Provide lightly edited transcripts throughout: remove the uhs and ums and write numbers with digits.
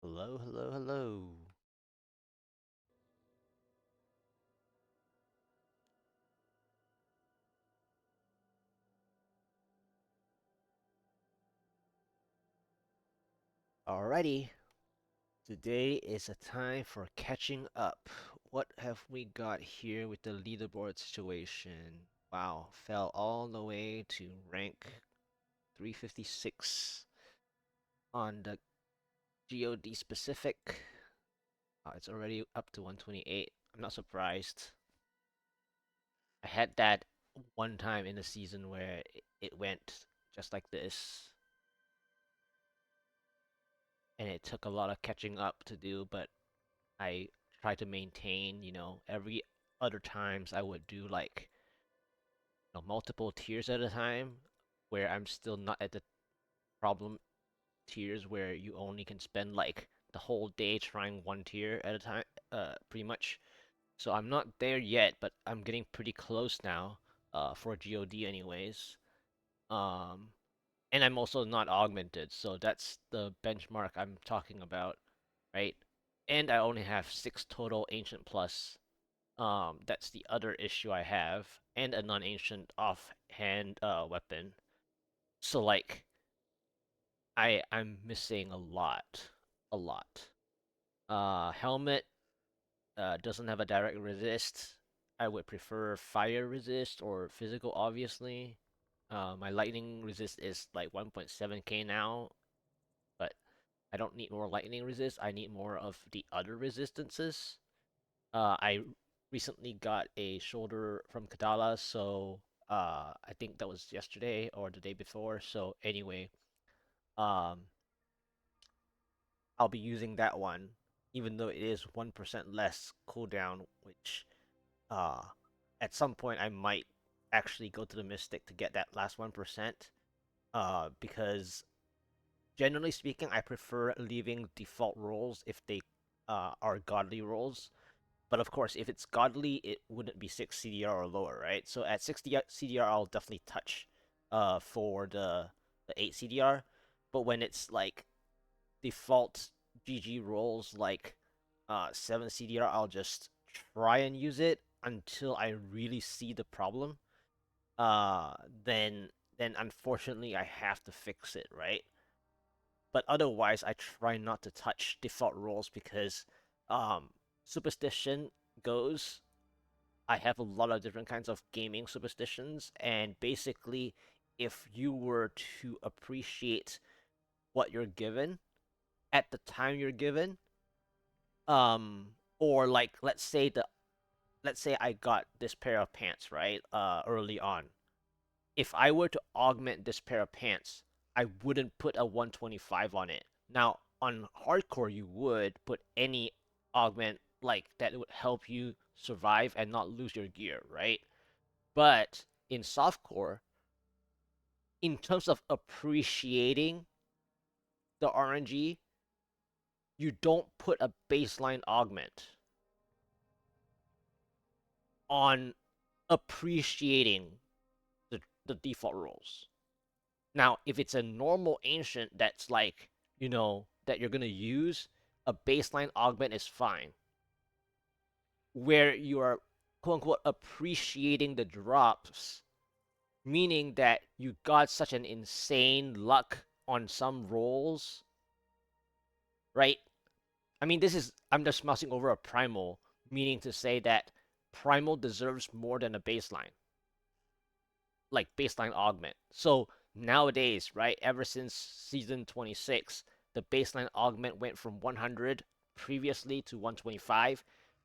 Hello, hello, hello. Alrighty, today is a time for catching up. What have we got here with the leaderboard situation? Wow, fell all the way to rank 356 on the GoD specific. It's already up to 128. I'm not surprised. I had that one time in the season where it went just like this, and it took a lot of catching up to do, but I try to maintain, every other times I would do like multiple tiers at a time where I'm still not at the problem tiers where you only can spend like the whole day trying one tier at a time, pretty much. So I'm not there yet, but I'm getting pretty close now, for GOD anyways. Um, and I'm also not augmented, so that's the benchmark I'm talking about, right? And I only have 6 total Ancient Plus. That's the other issue I have, and a non-ancient offhand weapon. So like I'm missing a lot. A lot. Helmet doesn't have a direct resist. I would prefer fire resist or physical, obviously. My lightning resist is like 1.7k now, but I don't need more lightning resist. I need more of the other resistances. I recently got a shoulder from Kadala, so I think that was yesterday or the day before. So anyway, um, I'll be using that one, even though it is 1% less cooldown, which uh, at some point I might actually go to the Mystic to get that last 1%. Because generally speaking, I prefer leaving default rolls if they are godly rolls. But of course, if it's godly, it wouldn't be 6 CDR or lower, right? So at 6 CDR, I'll definitely touch for the 8 CDR. But when it's like default GG rolls like 7 CDR, I'll just try and use it until I really see the problem. Uh then then unfortunately I have to fix it, right? But otherwise I try not to touch default rolls because um superstition goes. I have a lot of different kinds of gaming superstitions, and basically, if you were to appreciate what you're given at the time you're given, or like let's say I got this pair of pants, right, early on. If I were to augment this pair of pants, I wouldn't put a 125 on it. Now, on hardcore, you would put any augment like that would help you survive and not lose your gear, right? But in softcore, in terms of appreciating the RNG, you don't put a baseline augment on appreciating the default rules. Now, if it's a normal ancient that's like, that you're gonna use, a baseline augment is fine. Where you are quote unquote appreciating the drops, meaning that you got such an insane luck on some rolls, right? I mean, I'm just mousing over a primal, meaning to say that primal deserves more than a baseline, like baseline augment. So nowadays, right, ever since season 26, the baseline augment went from 100 previously to 125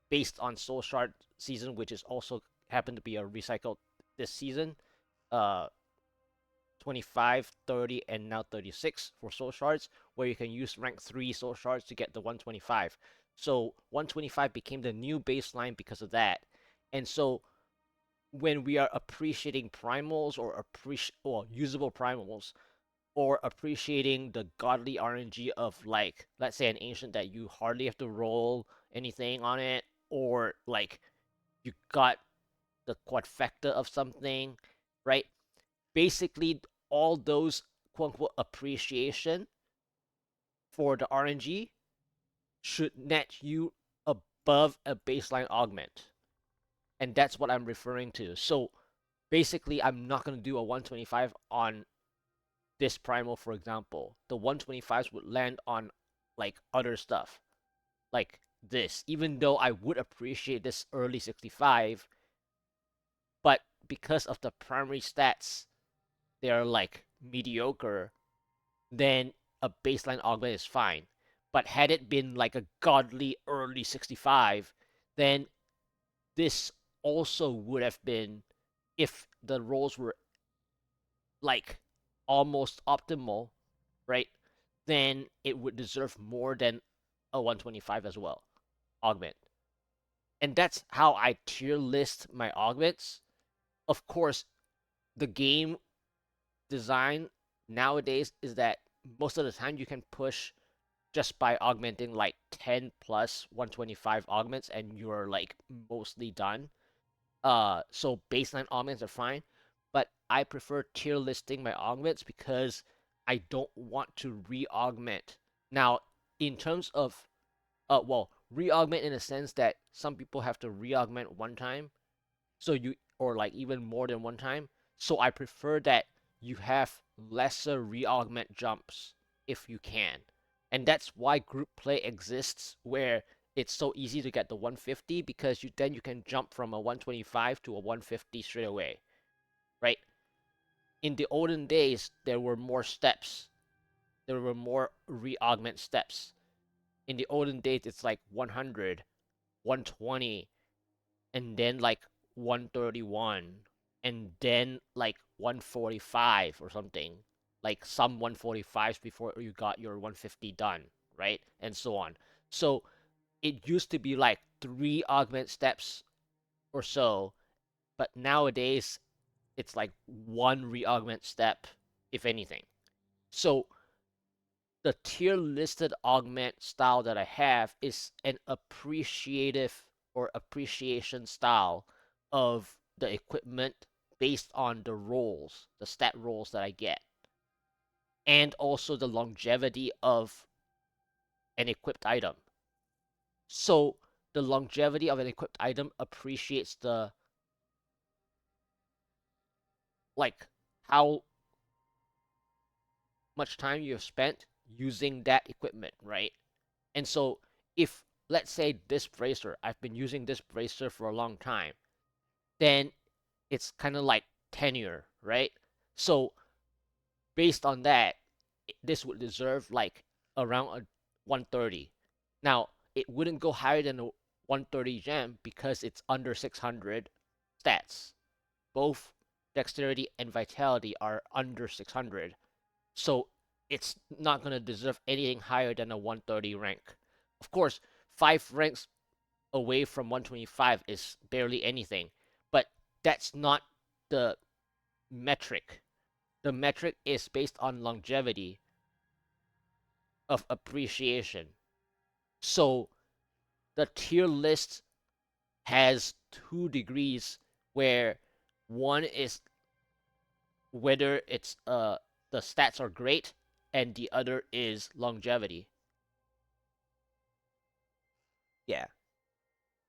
based on Soul Shard season, which is also happened to be a recycled this season. Uh, 25, 30, and now 36 for soul shards, where you can use rank 3 soul shards to get the 125. So 125 became the new baseline because of that. And so when we are appreciating primals or usable primals, or appreciating the godly RNG of like, let's say an ancient that you hardly have to roll anything on it, or like you got the quadfecta of something, right? Basically, all those quote unquote appreciation for the RNG should net you above a baseline augment. And that's what I'm referring to. So basically, I'm not going to do a 125 on this primal, for example. The 125s would land on like other stuff, like this, even though I would appreciate this early 65, but because of the primary stats, they're like mediocre, then a baseline augment is fine. But had it been like a godly early 65, then this also would have been, if the rolls were like almost optimal, right? Then it would deserve more than a 125 as well, augment. And that's how I tier list my augments. Of course, the game design nowadays is that most of the time you can push just by augmenting like 10 plus 125 augments and you're like mostly done. So baseline augments are fine, but I prefer tier listing my augments because I don't want to re-augment. Now, in terms of well, re-augment in a sense that some people have to re-augment one time, so you, or like even more than one time. So I prefer that you have lesser re-augment jumps if you can. And that's why group play exists, where it's so easy to get the 150 because you can jump from a 125 to a 150 straight away, right? In the olden days, there were more steps. There were more re-augment steps. In the olden days, it's like 100, 120, and then like 131, and then like 145 or something, like some 145s before you got your 150 done, right? And so on. So it used to be like 3 augment steps or so, but nowadays it's like 1 re-augment step, if anything. So the tier listed augment style that I have is an appreciative or appreciation style of the equipment based on the rolls, the stat rolls that I get, and also the longevity of an equipped item. So the longevity of an equipped item appreciates the, like, how much time you have spent using that equipment, right? And so if, let's say, this bracer, I've been using this bracer for a long time, then it's kind of like tenure, right? So based on that, this would deserve like around a 130. Now, it wouldn't go higher than a 130 gem because it's under 600 stats. Both dexterity and vitality are under 600. So it's not going to deserve anything higher than a 130 rank. Of course, 5 ranks away from 125 is barely anything, but that's not the metric. The metric is based on longevity of appreciation. So the tier list has 2 degrees, where one is whether it's the stats are great, and the other is longevity. Yeah.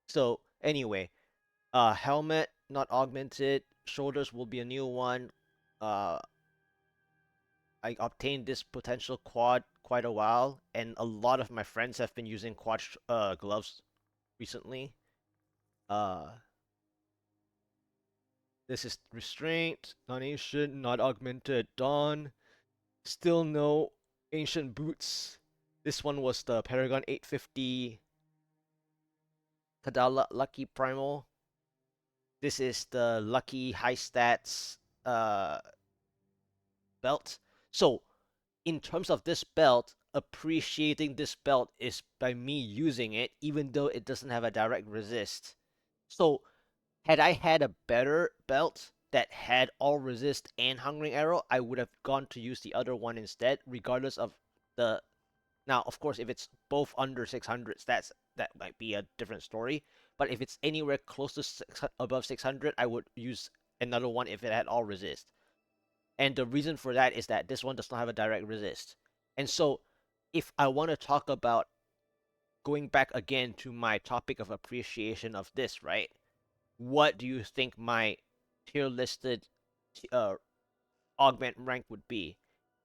So anyway, helmet not augmented, shoulders will be a new one. Uh, I obtained this potential quad quite a while, and a lot of my friends have been using quad gloves recently. Uh, this is restraint, non-ancient, not augmented, dawn. Still no ancient boots. This one was the Paragon 850 Kadala Lucky Primal. This is the Lucky High Stats uh, belt. So in terms of this belt, appreciating this belt is by me using it, even though it doesn't have a direct resist. So had I had a better belt that had all resist and hungering arrow, I would have gone to use the other one instead, regardless of the. Now, of course, if it's both under 600 stats, that might be a different story. But if it's anywhere close to above 600, I would use another one if it had all resist. And the reason for that is that this one does not have a direct resist. And so, if I want to talk about going back again to my topic of appreciation of this, right? What do you think my tier listed uh, augment rank would be?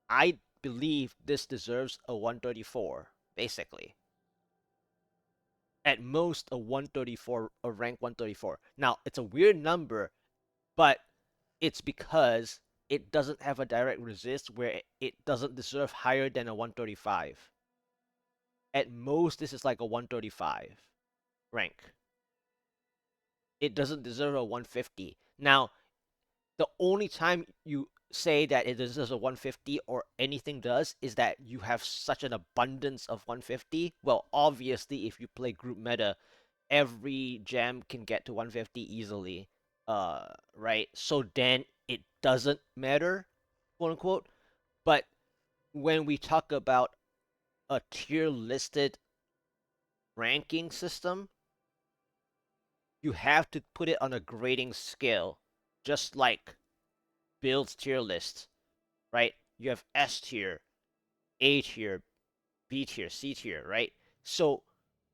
I believe this deserves a 134, basically. At most a 134, a rank 134. Now, it's a weird number, but it's because it doesn't have a direct resist where it doesn't deserve higher than a 135. At most, this is like a 135 rank. It doesn't deserve a 150. Now, the only time you say that it deserves a 150 or anything does is that you have such an abundance of 150. Well, obviously, if you play group meta, every gem can get to 150 easily. Right? So then it doesn't matter, quote unquote. But when we talk about a tier listed ranking system, you have to put it on a grading scale, just like builds tier lists, right? You have S tier, A tier, B tier, C tier, right? So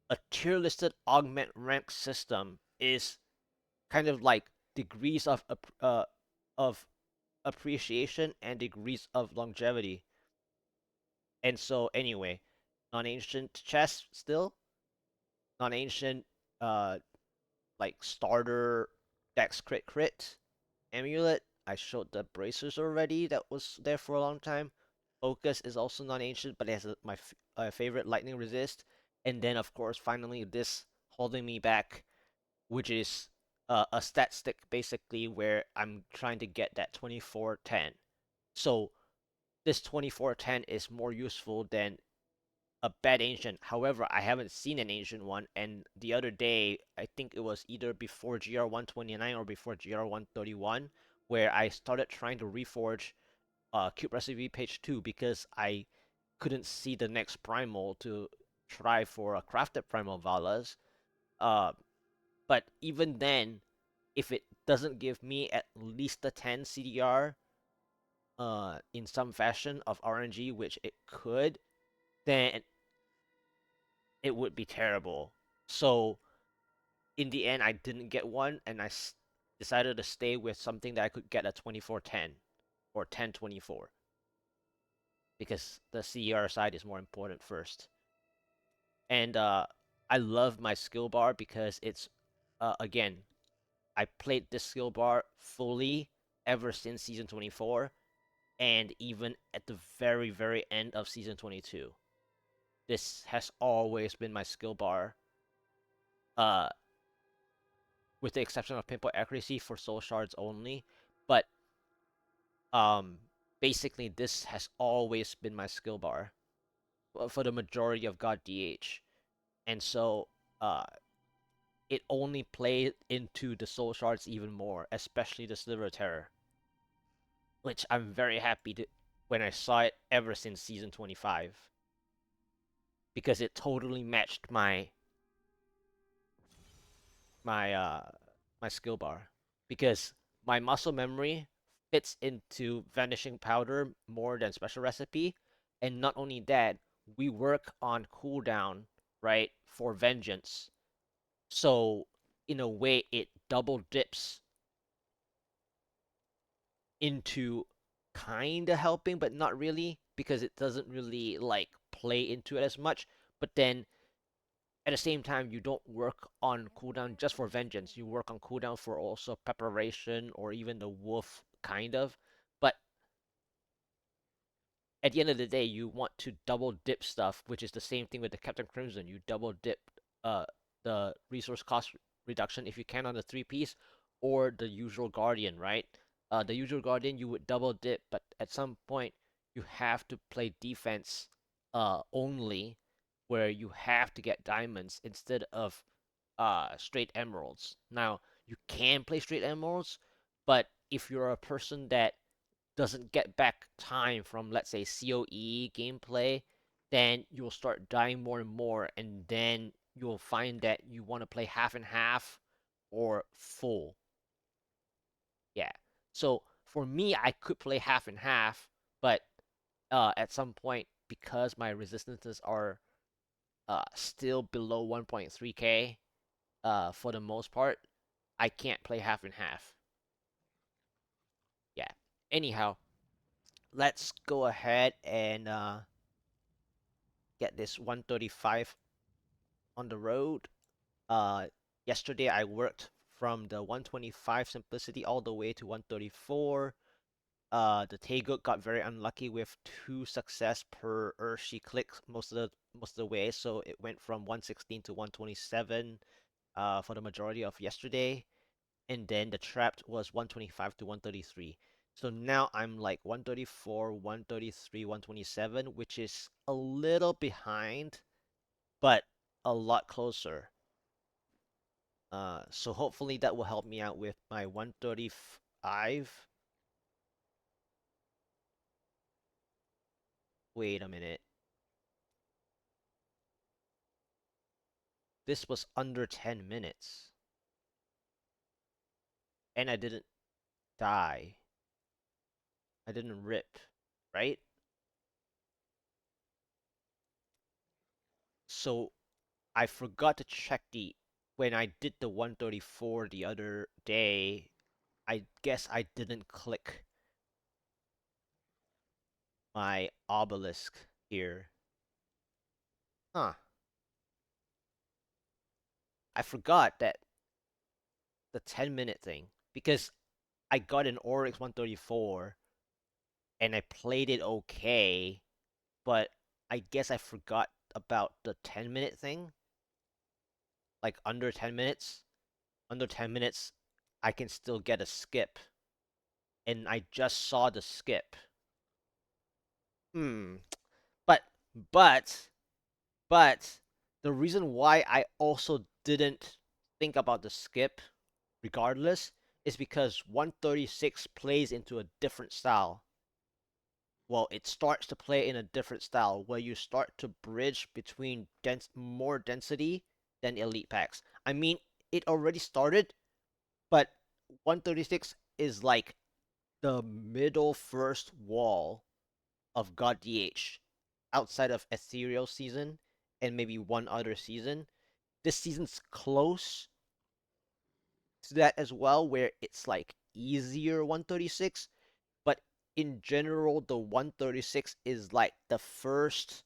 a tier listed augment rank system is kind of like degrees of appreciation and degrees of longevity. And so anyway, non-ancient chess still, non-ancient uh like starter dex crit amulet. I showed the bracers already. That was there for a long time. Focus is also non-ancient, but it has my favorite lightning resist. And then of course finally this holding me back, which is a stat stick basically where I'm trying to get that 2410. So this 2410 is more useful than a bad ancient. However, I haven't seen an ancient one, and the other day, I think it was either before GR 129 or before GR 131, where I started trying to reforge Cube Recipe page 2 because I couldn't see the next primal to try for a crafted primal Vallas. Uh, but even then, if it doesn't give me at least a 10 CDR in some fashion of RNG, which it could, then it would be terrible. So in the end, I didn't get one, and decided to stay with something that I could get at 2410 or 1024 because the CR side is more important first. And I love my skill bar because it's again, I played this skill bar fully ever since season 24 and even at the very very end of season 22. This has always been my skill bar. Uh with the exception of pinpoint accuracy for soul shards only. But um, basically, this has always been my skill bar for the majority of God DH, and so uh, it only played into the soul shards even more, especially the Sliver of Terror, which I'm very happy to when I saw it ever since season 25 because it totally matched my my skill bar because my muscle memory fits into vanishing powder more than special recipe, and not only that, we work on cooldown, right, for vengeance. So in a way it double dips into kind of helping but not really because it doesn't really like play into it as much, but then at the same time, you don't work on cooldown just for vengeance. You work on cooldown for also preparation or even the wolf kind of. But at the end of the day, you want to double dip stuff, which is the same thing with the Captain Crimson. You double dip uh the resource cost reduction if you can on the three piece or the usual Guardian, right? The usual Guardian you would double dip, but at some point you have to play defense only where you have to get diamonds instead of straight emeralds. Now, you can play straight emeralds, but if you're a person that doesn't get back time from, let's say, COE gameplay, then you'll start dying more and more, and then you'll find that you want to play half and half or full. Yeah. So for me, I could play half and half, but at some point, because my resistances are still below 1.3k for the most part, I can't play half and half. Yeah. Anyhow, let's go ahead and get this 135 on the road. Uh, Yesterday I worked from the 125 simplicity all the way to 134. The Taegook got very unlucky with 2 success per she clicked most of the way, so it went from 116 to 127 for the majority of yesterday, and then the trapped was 125 to 133. So now I'm like 134, 133, 127, which is a little behind, but a lot closer. So hopefully that will help me out with my 135. Wait a minute. This was under 10 minutes. And I didn't die. I didn't rip, right? So I forgot to check when I did the 134 the other day. I guess I didn't click my obelisk here. Huh. I forgot that the 10-minute thing because I got an Oryx 134 and I played it okay, but I guess I forgot about the 10-minute thing. Like under 10 minutes. Under 10 minutes, I can still get a skip. And I just saw the skip. Hmm. But, but, but, the reason why I also didn't think about the skip, regardless, is because 136 plays into a different style. Well, it starts to play in a different style where you start to bridge between more density than elite packs. I mean, it already started, but 136 is like the middle first wall of God DH outside of Ethereal season and maybe one other season. This season's close to that as well, where it's like easier 136, but in general, the 136 is like the first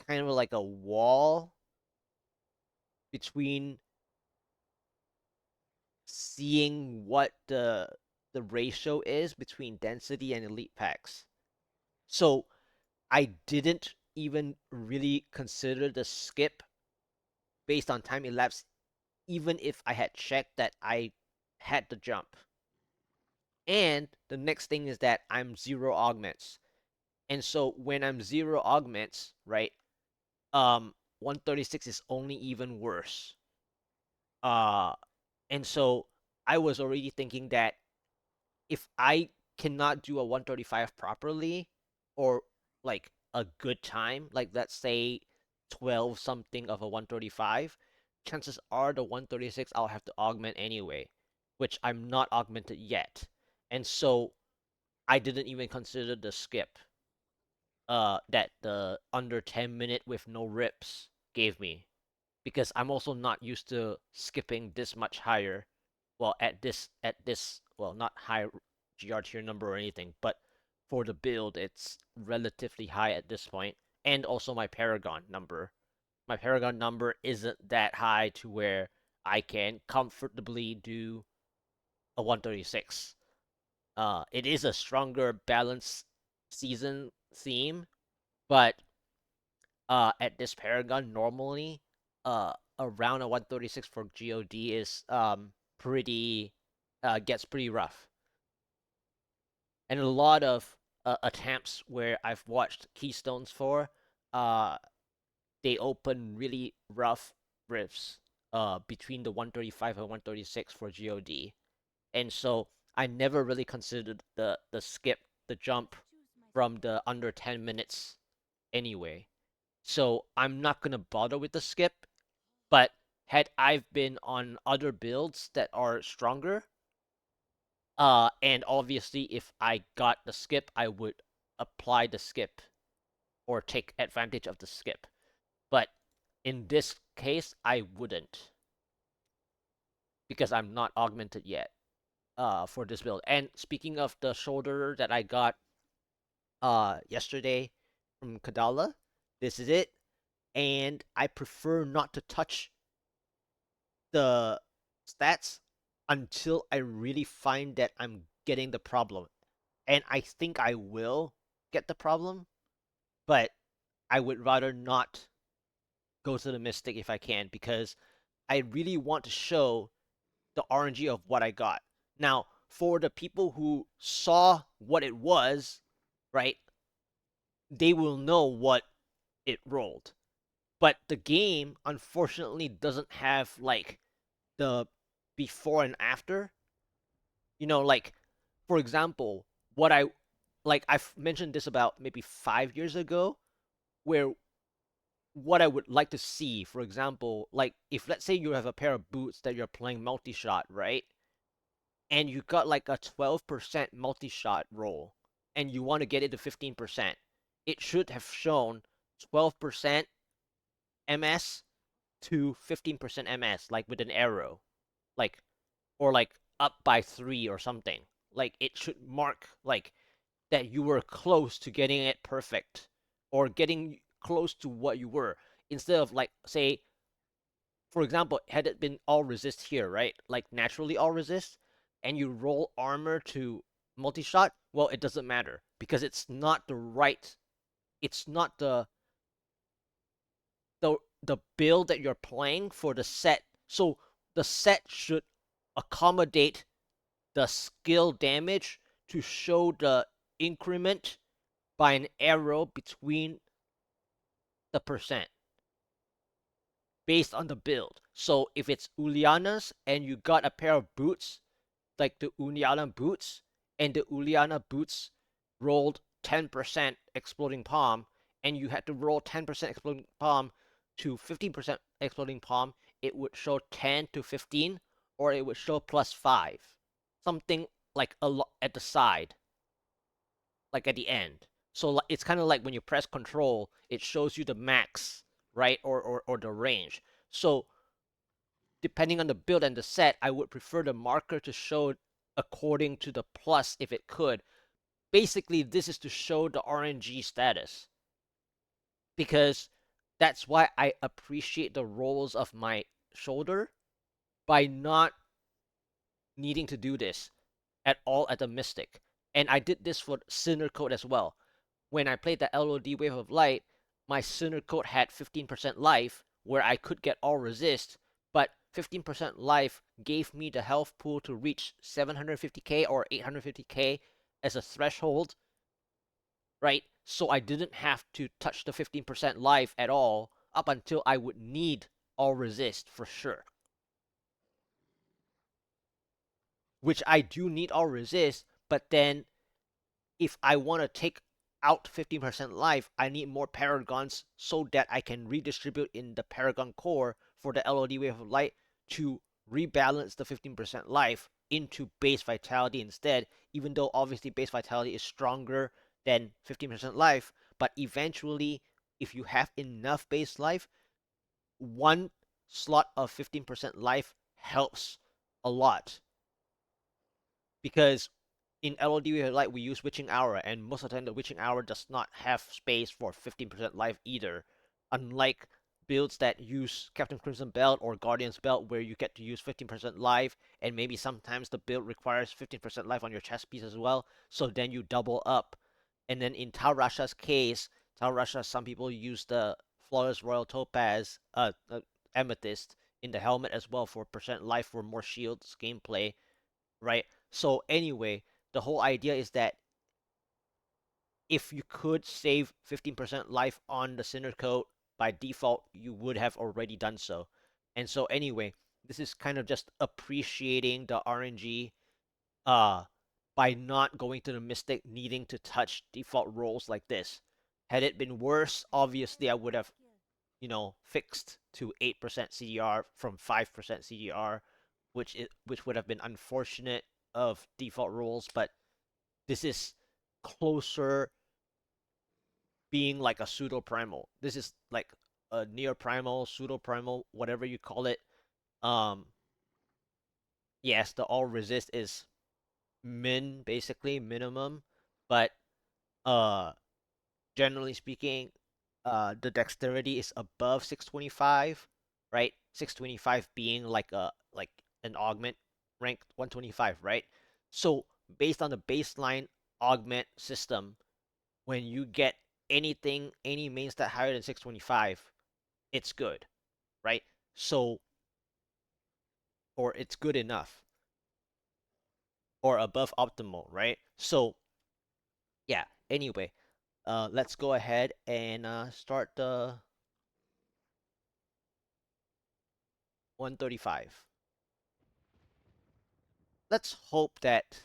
kind of like a wall between seeing what the ratio is between density and elite packs. So I didn't even really consider the skip based on time elapsed, even if I had checked that I had the jump. And the next thing is that I'm zero augments. And so when I'm zero augments, right, 136 is only even worse. Uh and so I was already thinking that if I cannot do a 135 properly or like a good time, like let's say 12 something of a 135, chances are the 136 I'll have to augment anyway, which I'm not augmented yet. And so I didn't even consider the skip that the under 10-minute with no rips gave me because I'm also not used to skipping this much higher. Well, at this well, not high GR tier number or anything, but for the build, it's relatively high at this point, and also my Paragon number. My Paragon number isn't that high to where I can comfortably do a 136. It is a stronger balanced season theme, but at this Paragon normally around a 136 for GoD is pretty gets pretty rough. And a lot of attempts where I've watched Keystones for uh they open really rough rifts between the 135 and 136 for GoD. And so I never really considered the skip, the jump from the under 10 minutes anyway. So I'm not gonna bother with the skip, but had I been on other builds that are stronger, and obviously if I got the skip, I would apply the skip or take advantage of the skip. But In this case, I wouldn't, because I'm not augmented yet for this build. And speaking of the shoulder that I got yesterday from Kadala, this is it. And I prefer not to touch the stats until I really find that I'm getting the problem. And I think I will get the problem, but I would rather not go to the Mystic if I can, because I really want to show the RNG of what I got. Now, for the people who saw what it was, right, they will know what it rolled. But the game, unfortunately, doesn't have like the before and after. Like, for example, what I like, I've mentioned this about maybe 5 years ago, where what I would like to see, for example, like if let's say you have a pair of boots that you're playing multi-shot, right? And you got like a 12% multi-shot roll, and you want to get it to 15%, it should have shown 12% MS to 15% MS, like with an arrow, like, or like up by 3 or something. Like it should mark like that you were close to getting it perfect, or getting close to what you were, instead of like, say, for example, had it been all resist here, right? Like naturally all resist, and you roll armor to multi-shot, well, it doesn't matter because it's not the right, it's not the build that you're playing for the set. So the set should accommodate the skill damage to show the increment by an arrow between the percent based on the build. So if it's Uliana's and you got a pair of boots, like the Uliana boots, and the Uliana boots rolled 10% exploding palm, and you had to roll 10% exploding palm to 15% exploding palm, it would show 10 to 15, or it would show +5. Something like at the side, like at the end. So it's kind of like when you press control, it shows you the max, right? Or the range. So depending on the build and the set, I would prefer the marker to show according to the plus if it could. Basically, this is to show the RNG status, because that's why I appreciate the rolls of my shoulder by not needing to do this at all at the Mystic. And I did this for Sinner Code as well. When I played the LOD Wave of Light, my Sinner Code had 15% life, where I could get all resist, but 15% life gave me the health pool to reach 750k or 850k as a threshold, right? So I didn't have to touch the 15% life at all up until I would need all resist for sure. Which I do need all resist, but then if I want to take out 15% life, I need more paragons so that I can redistribute in the paragon core for the LOD Wave of Light to rebalance the 15% life into base vitality instead, even though obviously base vitality is stronger than 15% life. But eventually, if you have enough base life, one slot of 15% life helps a lot, because in LOD Light we use Witching Hour, and most of the time the Witching Hour does not have space for 15% life either. Unlike builds that use Captain Crimson Belt or Guardian's Belt, where you get to use 15% life, and maybe sometimes the build requires 15% life on your chest piece as well, so then you double up. And then in Tal Rasha's case, Tal Rasha, some people use the Flawless Royal Topaz, Amethyst in the helmet as well for percent life for more shields gameplay, right? So anyway, the whole idea is that if you could save 15% life on the Sinner Code, by default, you would have already done so. And so anyway, this is kind of just appreciating the RNG uh, by not going to the Mystic, needing to touch default rolls like this. Had it been worse, obviously I would have, fixed to 8% CDR from 5% CDR, which would have been unfortunate of default rolls, but this is closer being like a pseudo primal. This is like near primal, pseudo primal, whatever you call it. Um, yes, the all resist is basically minimum, but uh, generally speaking, the dexterity is above 625, right? 625 being like an augment ranked 125, right? So based on the baseline augment system, when you get any main stat higher than 625, it's good, right? So, or it's good enough, or above optimal, right? So yeah. Anyway, let's go ahead and start the 135. Let's hope that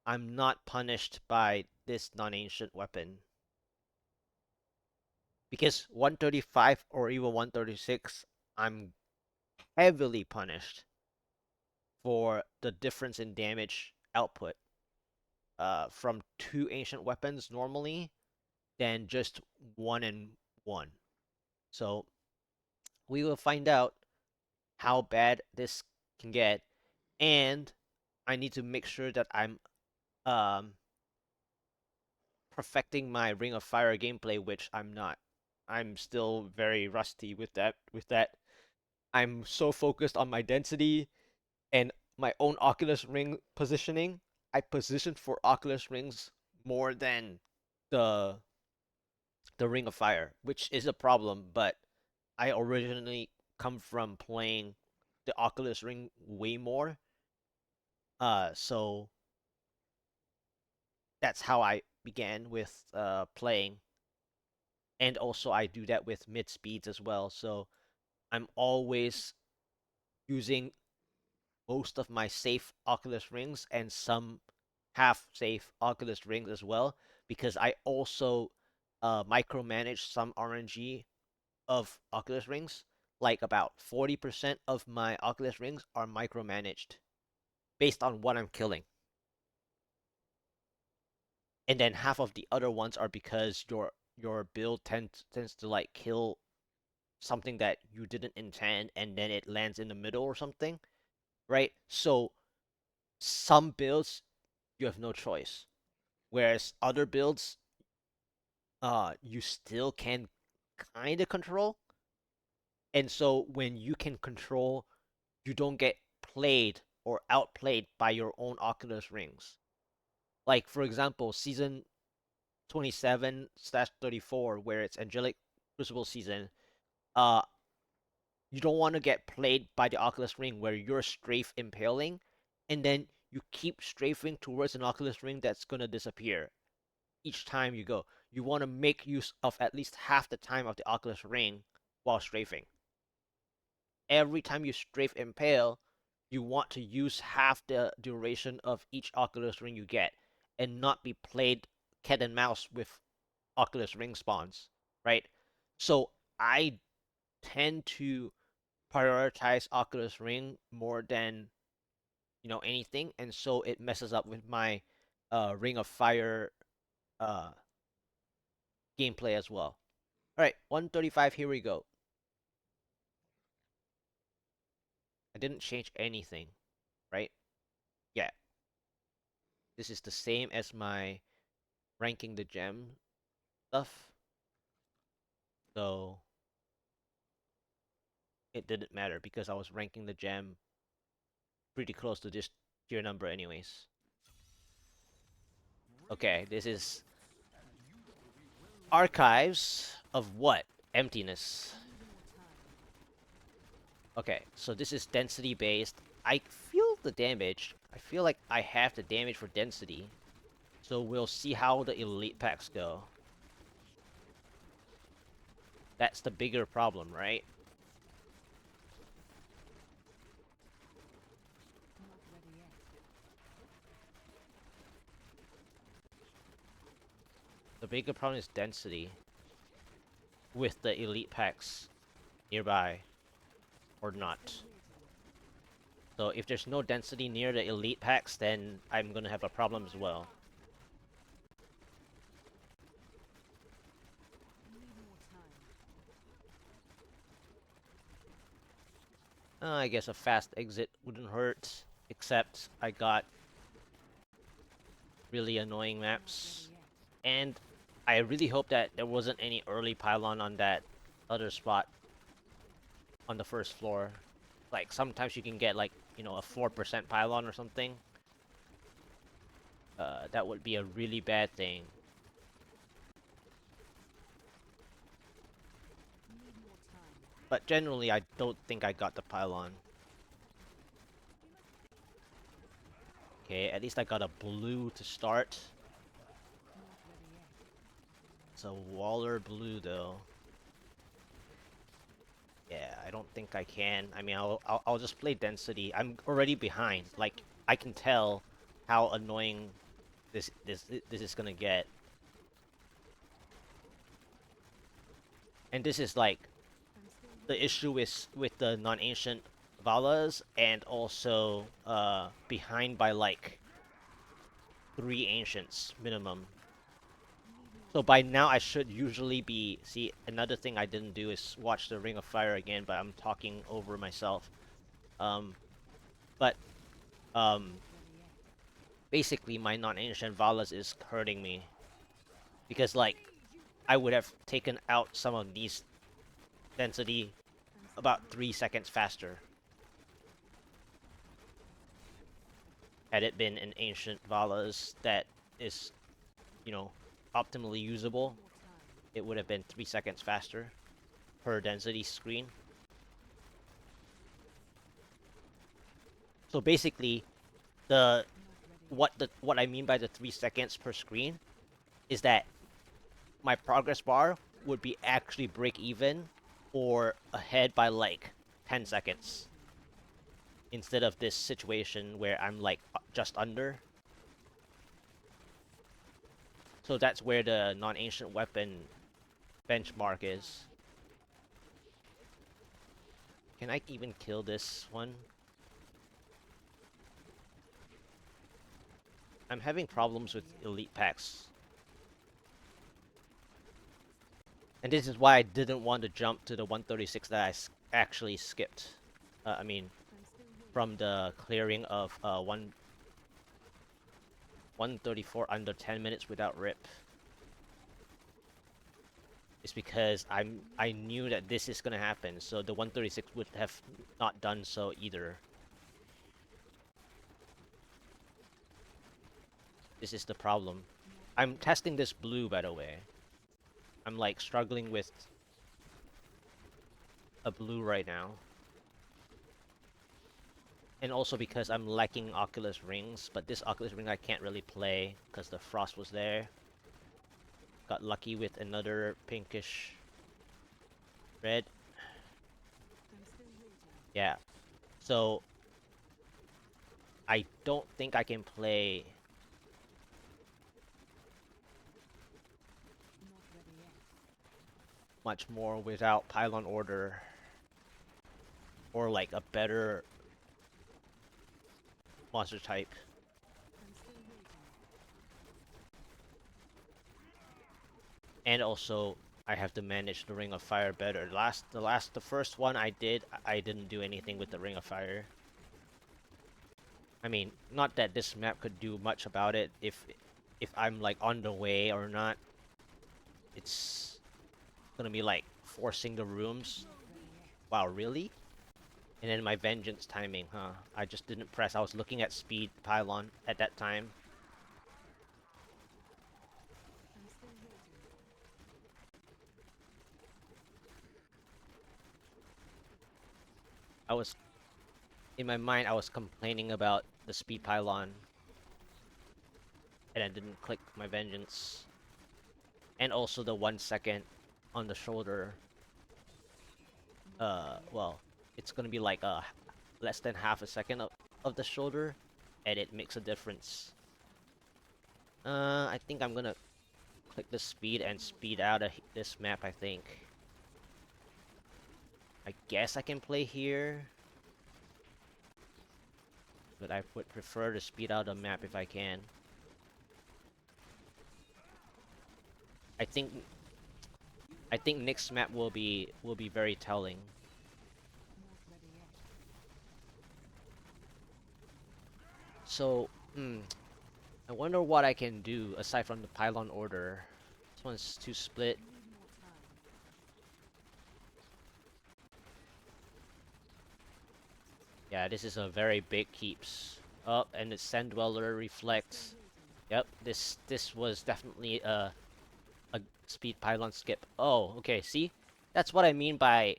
I'm not punished by this non-ancient weapon. Because 135 or even 136, I'm heavily punished for the difference in damage output from two ancient weapons normally than just one and one. So we will find out how bad this can get, and I need to make sure that I'm um, perfecting my Ring of Fire gameplay, which I'm not. I'm still very rusty with that. I'm so focused on my density and my own Oculus Ring positioning. I position for Oculus Rings more than the the Ring of Fire, which is a problem, but I originally come from playing the Oculus Ring way more. So that's how I began with playing, and also I do that with mid speeds as well. So I'm always using most of my safe Oculus rings and some half safe Oculus rings as well, because I also micromanage some RNG of Oculus rings. Like about 40% of my Oculus rings are micromanaged based on what I'm killing. And then half of the other ones are because your build tends to like kill something that you didn't intend and then it lands in the middle or something, right? So some builds you have no choice, whereas other builds you still can kind of control. And so when you can control, you don't get played or outplayed by your own Oculus rings. Like for example, season 27/34, where it's Angelic Crucible season, uh, you don't want to get played by the Oculus Ring where you're strafe impaling, and then you keep strafing towards an Oculus Ring that's gonna disappear each time you go. You want to make use of at least half the time of the Oculus Ring while strafing. Every time you strafe impale, you want to use half the duration of each Oculus Ring you get, and not be played cat and mouse with Oculus Ring spawns, right? So I tend to prioritize Oculus Ring more than anything, and so it messes up with my Ring of Fire uh, gameplay as well. All right, 135. Here we go. I didn't change anything, right? Yeah, this is the same as my ranking the gem stuff, so it didn't matter because I was ranking the gem pretty close to this tier number anyways. Okay, this is archives of what? Emptiness. Okay, so this is density based. I feel the damage. I feel like I have the damage for density. So we'll see how the elite packs go. That's the bigger problem, right? The bigger problem is density with the elite packs nearby or not. So if there's no density near the elite packs, then I'm gonna have a problem as well. I guess a fast exit wouldn't hurt, except I got really annoying maps. And I really hope that there wasn't any early pylon on that other spot on the first floor. Like, sometimes you can get, like, you know, a 4% pylon or something. That would be a really bad thing. But generally, I don't think I got the pylon. Okay, at least I got a blue to start. It's a Waller blue, though. Yeah, I don't think I can. I mean, I'll just play density. I'm already behind. Like, I can tell how annoying this is gonna get. And this is like the issue is with the non-ancient Vallas, and also behind by like 3 ancients minimum. So by now I should usually be... See, another thing I didn't do is watch the Ring of Fire again, but I'm talking over myself. But basically my non-ancient Valas is hurting me. Because like, I would have taken out some of these density about 3 seconds faster. Had it been an ancient Valas that is, you know, optimally usable, it would have been 3 seconds faster per density screen. So basically, what I mean by the 3 seconds per screen is that my progress bar would be actually break even or ahead by like 10 seconds instead of this situation where I'm like just under. So that's where the non-ancient weapon benchmark is. Can I even kill this one? I'm having problems with elite packs. And this is why I didn't want to jump to the 136 that I actually skipped. I mean, from the clearing of 134 under 10 minutes without rip. It's because I knew that this is gonna happen, so the 136 would have not done so either. This is the problem. I'm testing this blue, by the way. I'm like struggling with a blue right now. And also because I'm lacking Oculus rings, but this Oculus ring I can't really play because the frost was there. Got lucky with another pinkish red. Yeah. So I don't think I can play much more without Pylon Order or like a better monster type. And also I have to manage the Ring of Fire better. The first one I didn't do anything with the Ring of Fire. I mean, not that this map could do much about it if I'm like on the way or not. It's gonna be like forcing the rooms. Wow, really? And then my vengeance timing, huh? I just didn't press. I was looking at speed pylon at that time. I was in my mind I was complaining about the speed pylon and I didn't click my vengeance. And also the 1 second on the shoulder. Well, it's gonna be like less than half a second of the shoulder, and it makes a difference. I think I'm gonna click the speed and speed out of this map, I think. I guess I can play here, but I would prefer to speed out the map if I can. I think next map will be very telling. so I wonder what I can do aside from the pylon order. This one's too split. Yeah, this is a very big keeps. Oh, and the Sand Dweller reflects. Yep, this was definitely a speed pylon skip. Oh, okay, see? That's what I mean by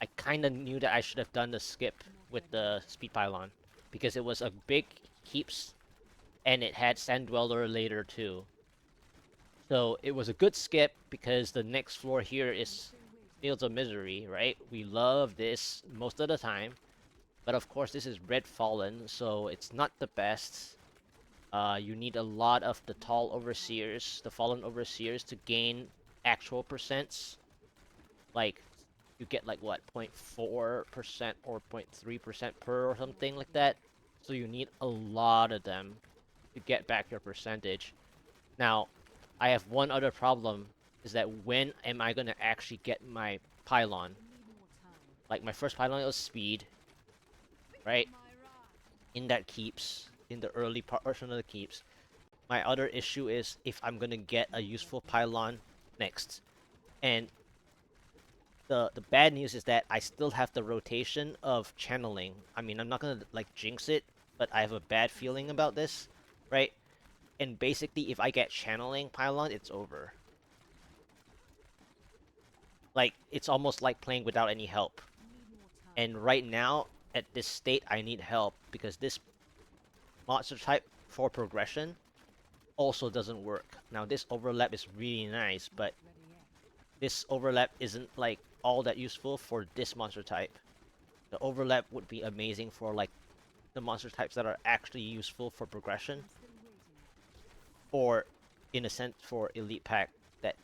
I kinda knew that I should have done the skip with the speed pylon. Because it was a big keeps and it had Sand Dweller later too. So it was a good skip because the next floor here is Fields of Misery, right? We love this most of the time. But of course this is Red Fallen, so it's not the best. You need a lot of the Tall Overseers, the Fallen Overseers to gain actual percents. Like, you get like what, 0.4% or 0.3% per or something like that. So you need a lot of them to get back your percentage. Now, I have one other problem, is that when am I gonna actually get my pylon? Like, my first pylon was speed, right? In that keeps, in the early portion of the keeps. My other issue is if I'm gonna get a useful pylon next. And the bad news is that I still have the rotation of channeling. I mean, I'm not gonna like jinx it, but I have a bad feeling about this, right? And basically, if I get channeling pylon, it's over. Like, it's almost like playing without any help. And right now, at this state, I need help because this monster type for progression also doesn't work. Now, this overlap is really nice, but this overlap isn't like all that useful for this monster type. The overlap would be amazing for like the monster types that are actually useful for progression, or in a sense for elite pack, that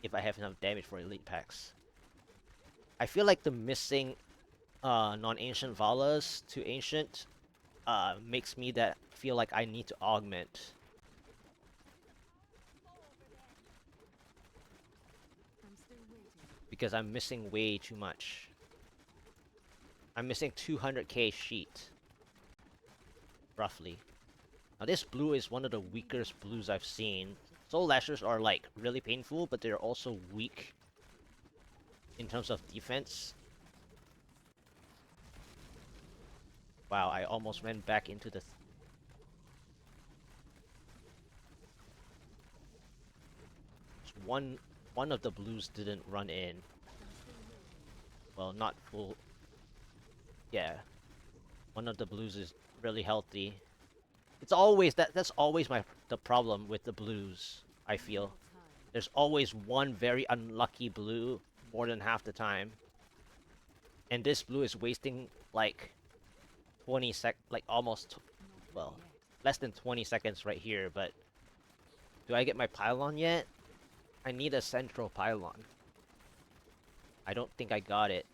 if I have enough damage for elite packs. I feel like the missing non-ancient Vallas to ancient makes me that feel like I need to augment. Because I'm missing way too much. I'm missing 200k sheet. Roughly. Now this blue is one of the weakest blues I've seen. Soul Lashers are like really painful, but they're also weak in terms of defense. Wow, I almost went back into the... one of the blues didn't run in. Well, not full. Yeah. One of the blues is really healthy. It's always that's always the problem with the blues, I feel. There's always one very unlucky blue more than half the time. And this blue is wasting like 20 like almost, well, less than 20 seconds right here, but do I get my pylon yet? I need a central pylon. I don't think I got it.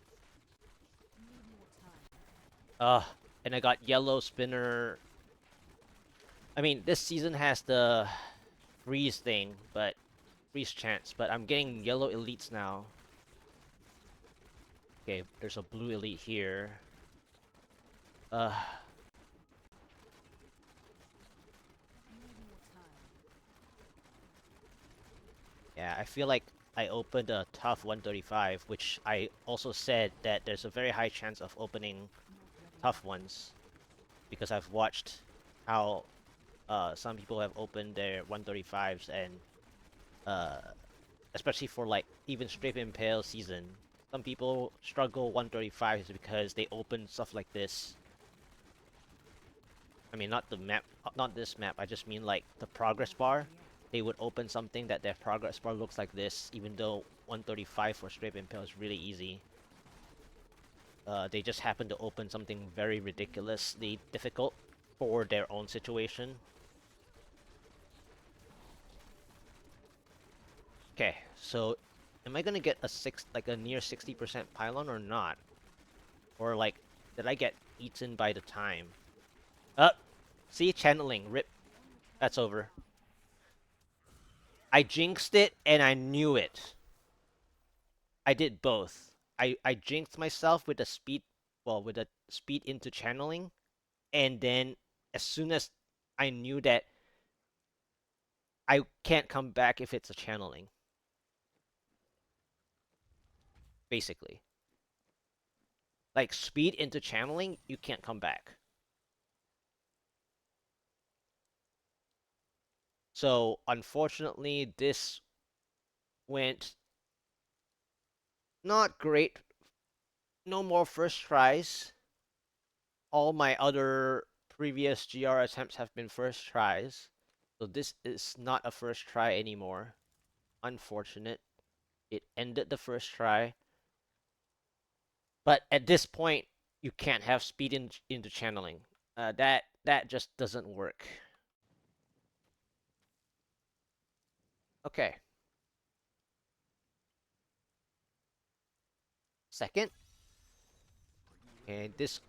And I got yellow spinner. I mean, this season has the freeze thing, but freeze chance, but I'm getting yellow elites now. Okay, there's a blue elite here. Yeah, I feel like I opened a tough 135, which I also said that there's a very high chance of opening tough ones, because I've watched how some people have opened their 135s, and especially for like even Strafe Impale season, some people struggle 135s because they open stuff like this. I mean, not the map, not this map, I just mean like the progress bar. They would open something that their progress bar looks like this, even though 135 for Strafe Impale is really easy. They just happen to open something very ridiculously difficult for their own situation. Okay, so am I gonna get a near 60% pylon or not? Or like, did I get eaten by the time? See, channeling, rip. That's over. I jinxed it and I knew it. I did both. I jinxed myself with the speed, well, with the speed into channeling, and then as soon as I knew that I can't come back if it's a channeling. Basically. Like, speed into channeling, you can't come back. So, unfortunately, this went not great. No more first tries. All my other previous GR attempts have been first tries. So this is not a first try anymore. Unfortunate. It ended the first try. But at this point, you can't have speed into channeling. That just doesn't work. Okay. Second. And this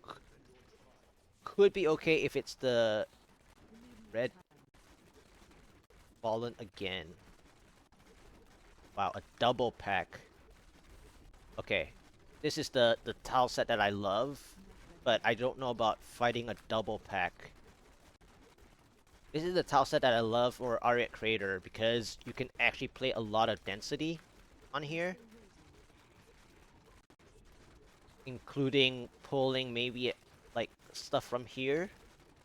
could be okay if it's the red fallen again. Wow, a double pack. Okay. This is the tile set that I love, but I don't know about fighting a double pack. This is the tile set that I love for Arreat Creator because you can actually play a lot of density on here. Including pulling maybe like stuff from here,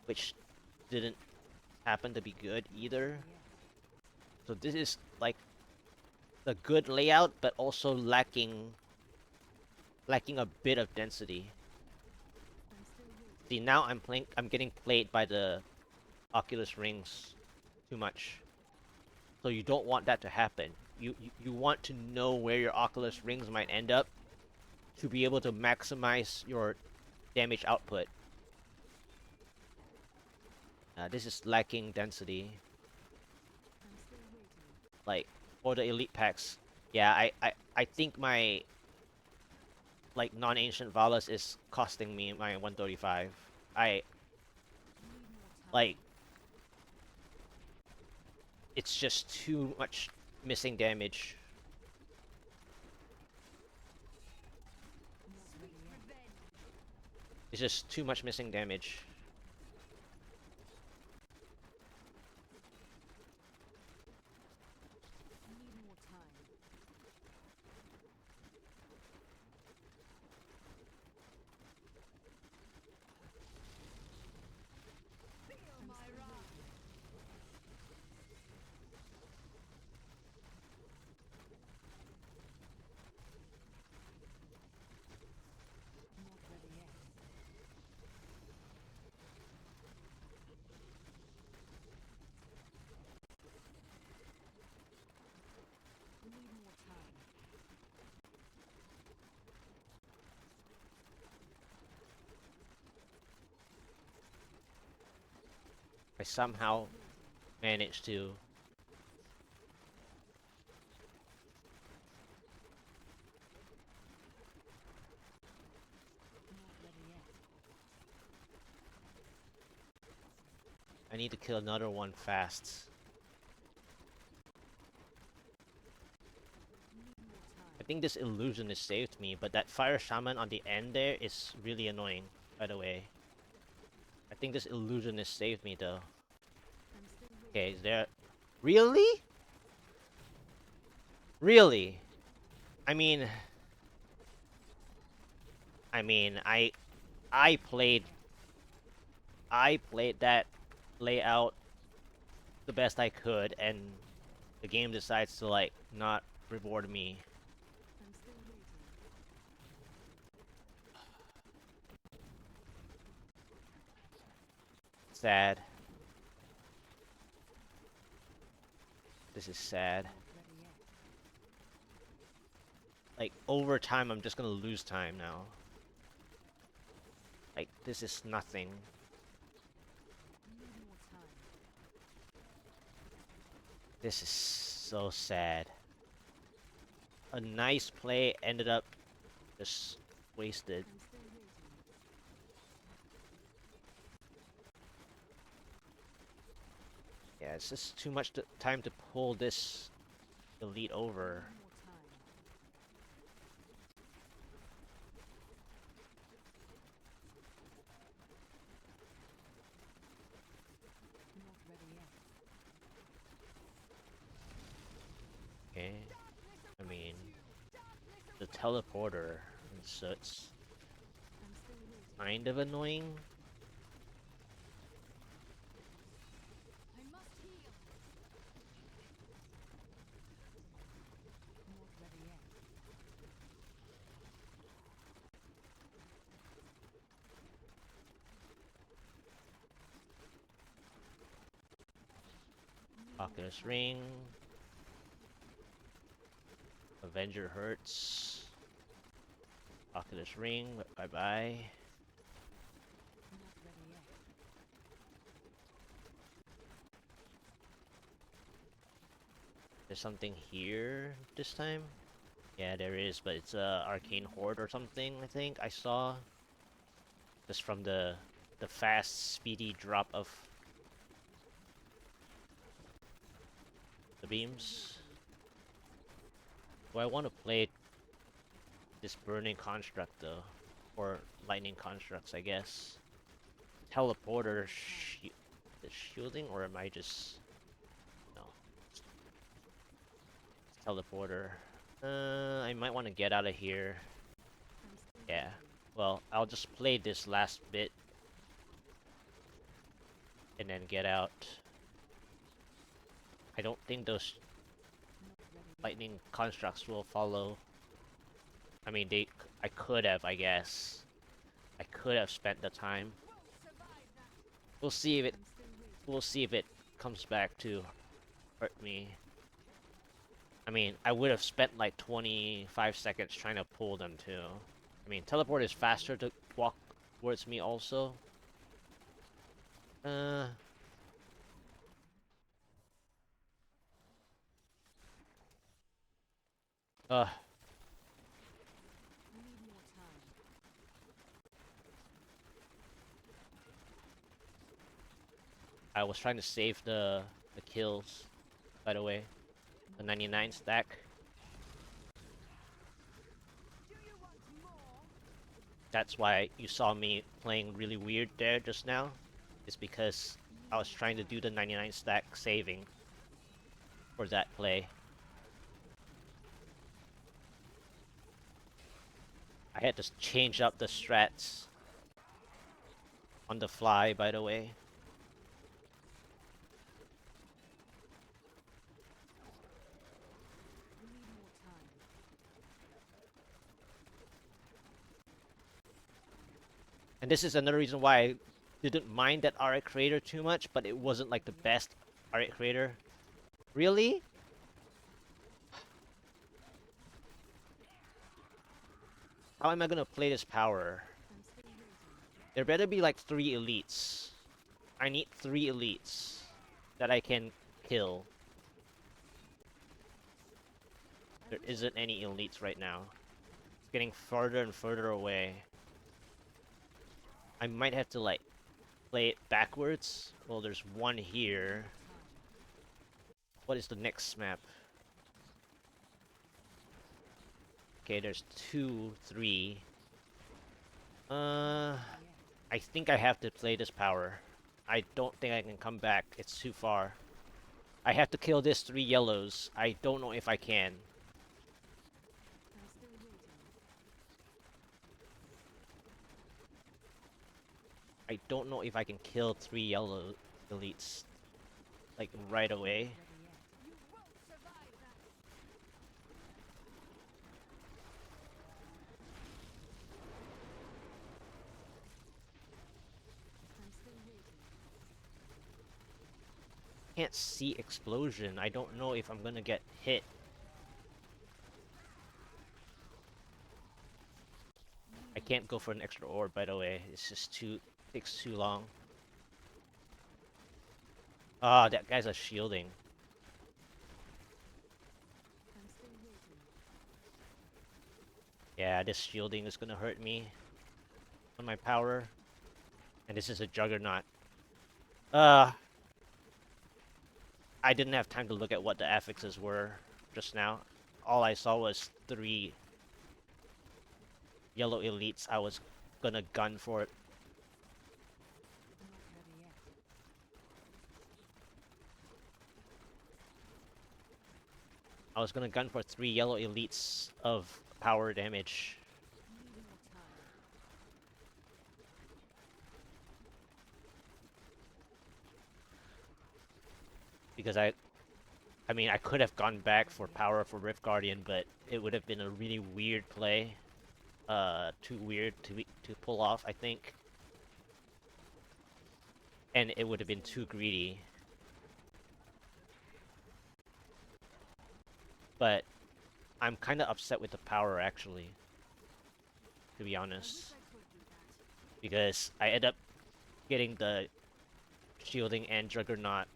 which didn't happen to be good either. So this is like the good layout, but also lacking a bit of density. See, now I'm getting played by the Oculus rings too much. So you don't want that to happen. You want to know where your Oculus rings might end up to be able to maximize your damage output. This is lacking density. Like, for the elite packs. Yeah, I think my like non-ancient Vallas is costing me my 135. I like it's just too much missing damage. It's just too much missing damage. I somehow managed to. I need to kill another one fast. I think this illusionist saved me, but that fire shaman on the end there is really annoying, by the way. I think this illusionist saved me though. Okay, is there... Really? Really? I mean... I played that layout the best I could, and the game decides to like not reward me. Sad. This is sad. Like, over time, I'm just gonna lose time now. Like, this is nothing. This is so sad. A nice play ended up just wasted. Yeah, it's just too much time to pull this elite over. Okay. I mean, the teleporter, so it's kind of annoying. Oculus Ring. Avenger hurts. Oculus Ring, bye bye. There's something here this time? Yeah, there is, but it's a arcane horde or something, I think I saw. Just from the fast, speedy drop of the beams. Do I want to play this burning construct though? Or lightning constructs, I guess. Teleporter is shielding, or am I just... No. Teleporter. I might want to get out of here. Yeah. Well, I'll just play this last bit. And then get out. I don't think those lightning constructs will follow. I mean, I could have, I guess. I could have spent the time. We'll see if it comes back to hurt me. I mean, I would have spent like 25 seconds trying to pull them too. I mean, teleport is faster to walk towards me also. Uh. I was trying to save the kills, by the way. The 99 stack. That's why you saw me playing really weird there just now. Is because I was trying to do the 99 stack saving for that play. I had to change up the strats on the fly, by the way. And this is another reason why I didn't mind that Arreat creator too much, but it wasn't like the best Arreat creator. Really? How am I gonna play this power? There better be like 3 elites. I need 3 elites that I can kill. There isn't any elites right now. It's getting further and further away. I might have to like play it backwards. Well, there's one here. What is the next map? Okay, there's 2, 3. I think I have to play this power. I don't think I can come back. It's too far. I have to kill this 3 yellows. I don't know if I can. I don't know if I can kill 3 yellow elites like right away. Can't see explosion. I don't know if I'm gonna get hit. I can't go for an extra orb, by the way. It's just takes too long. Ah, that guy's a shielding. Yeah, this shielding is gonna hurt me on my power. And this is a juggernaut. I didn't have time to look at what the affixes were just now. All I saw was 3 yellow elites. I was gonna gun for it. I was gonna gun for 3 yellow elites of power damage. Because I mean, I could have gone back for power for Rift Guardian, but it would have been a really weird play. Too weird to pull off, I think. And it would have been too greedy. But I'm kind of upset with the power, actually, to be honest. Because I end up getting the shielding and Juggernaut.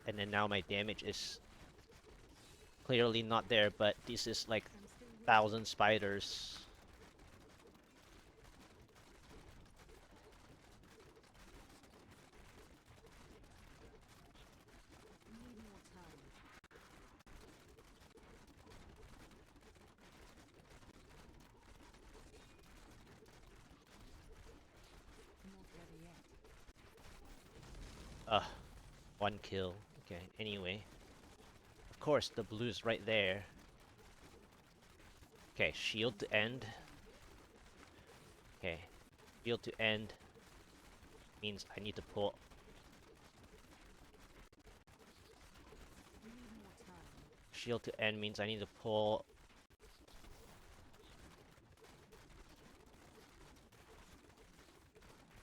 And then now my damage is clearly not there, but this is like 1,000 spiders. Ugh, 1 kill. Okay, anyway. Of course, the blue's right there. Okay, shield to end. Okay, shield to end means I need to pull. Shield to end means I need to pull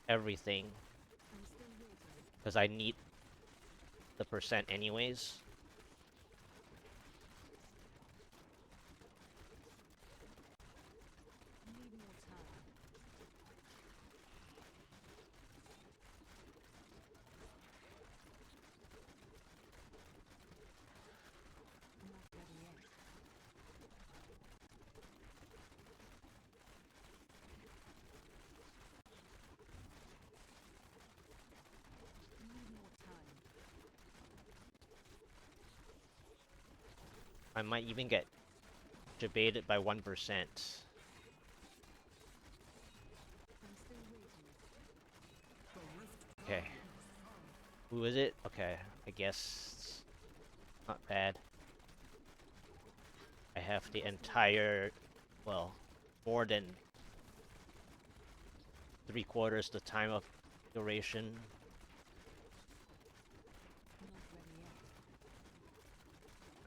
everything. Because I need the percent anyways. I might even get debated by 1%. Okay. Who is it? Okay, I guess it's not bad. I have the entire, well, more than 3/4 the time of duration.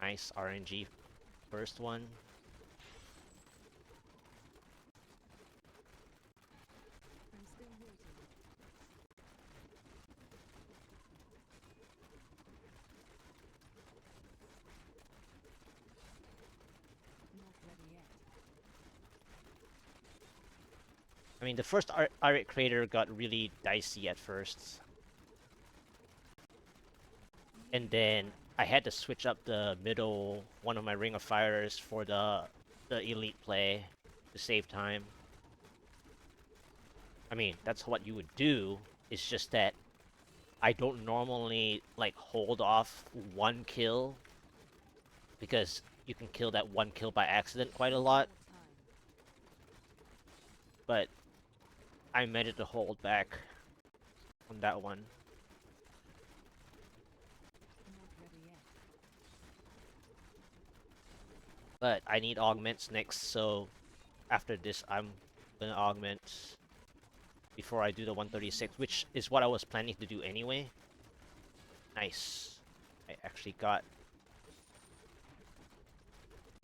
Nice RNG first one. I mean, the first Arreat crater got really dicey at first. And then I had to switch up the middle one of my Ring of Fires for the elite play to save time. I mean, that's what you would do. It's just that I don't normally like hold off 1 kill because you can kill that 1 kill by accident quite a lot. But I meant to hold back on that one. But I need augments next, so after this I'm gonna augment before I do the 136, which is what I was planning to do anyway. Nice. I actually got...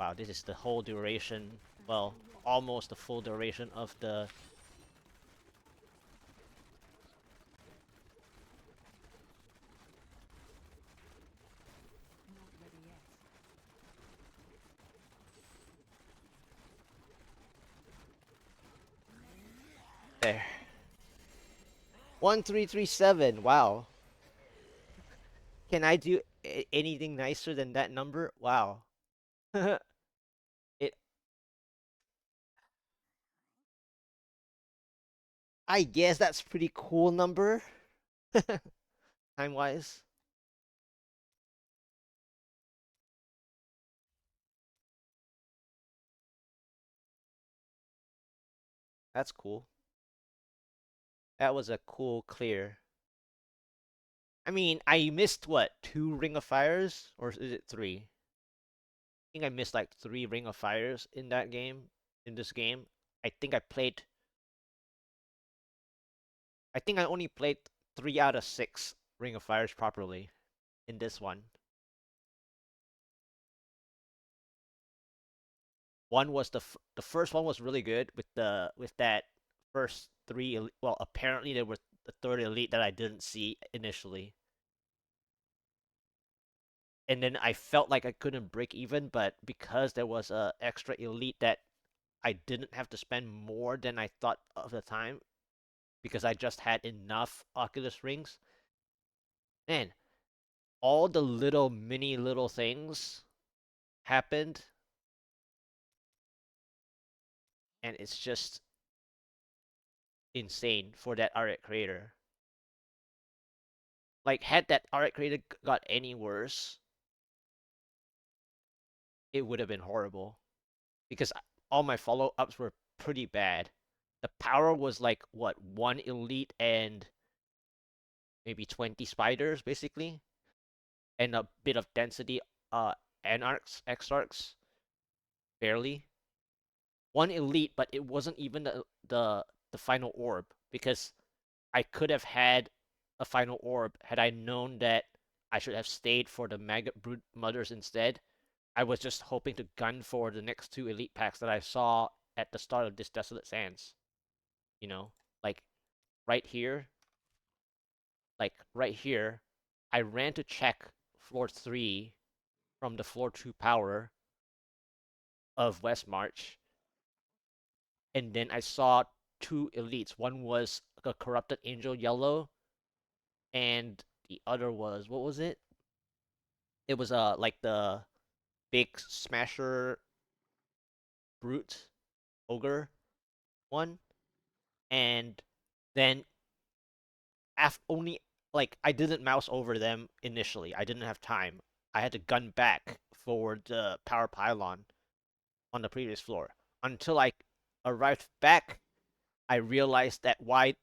Wow, this is the whole duration. Well, almost the full duration of the... There. 1337, wow. Can I do anything nicer than that number? Wow. it I guess that's pretty cool number. Time-wise. That's cool. That was a cool clear. I mean, I missed what, 2 Ring of Fires? Or is it 3? I think I missed like 3 Ring of Fires in that game, in this game. I think I played, I think I only played 3 out of 6 Ring of Fires properly in this one. One was the first one was really good with that first 3 well, apparently there was the third elite that I didn't see initially. And then I felt like I couldn't break even, but because there was a extra elite that I didn't have to spend more than I thought of the time because I just had enough Oculus rings. Man, all the little mini little things happened, and it's just insane for that Arreat creator. Like, had that Arreat creator got any worse, it would have been horrible because all my follow ups were pretty bad. The power was like what, 1 elite and maybe 20 spiders basically, and a bit of density, anarchs, exarchs, barely. 1 elite, but it wasn't even the final orb because I could have had a final orb had I known that I should have stayed for the maggot brood mothers instead. I was just hoping to gun for the next 2 elite packs that I saw at the start of this Desolate Sands. You know, like right here, like right here, I ran to check floor 3 from the floor 2 power of Westmarch, and then I saw 2 elites. One was a corrupted angel yellow, and the other was, what was it? It was like the big smasher brute ogre one, and then only like I didn't mouse over them initially. I didn't have time. I had to gun back for the power pylon on the previous floor. Until I arrived back, I realized that why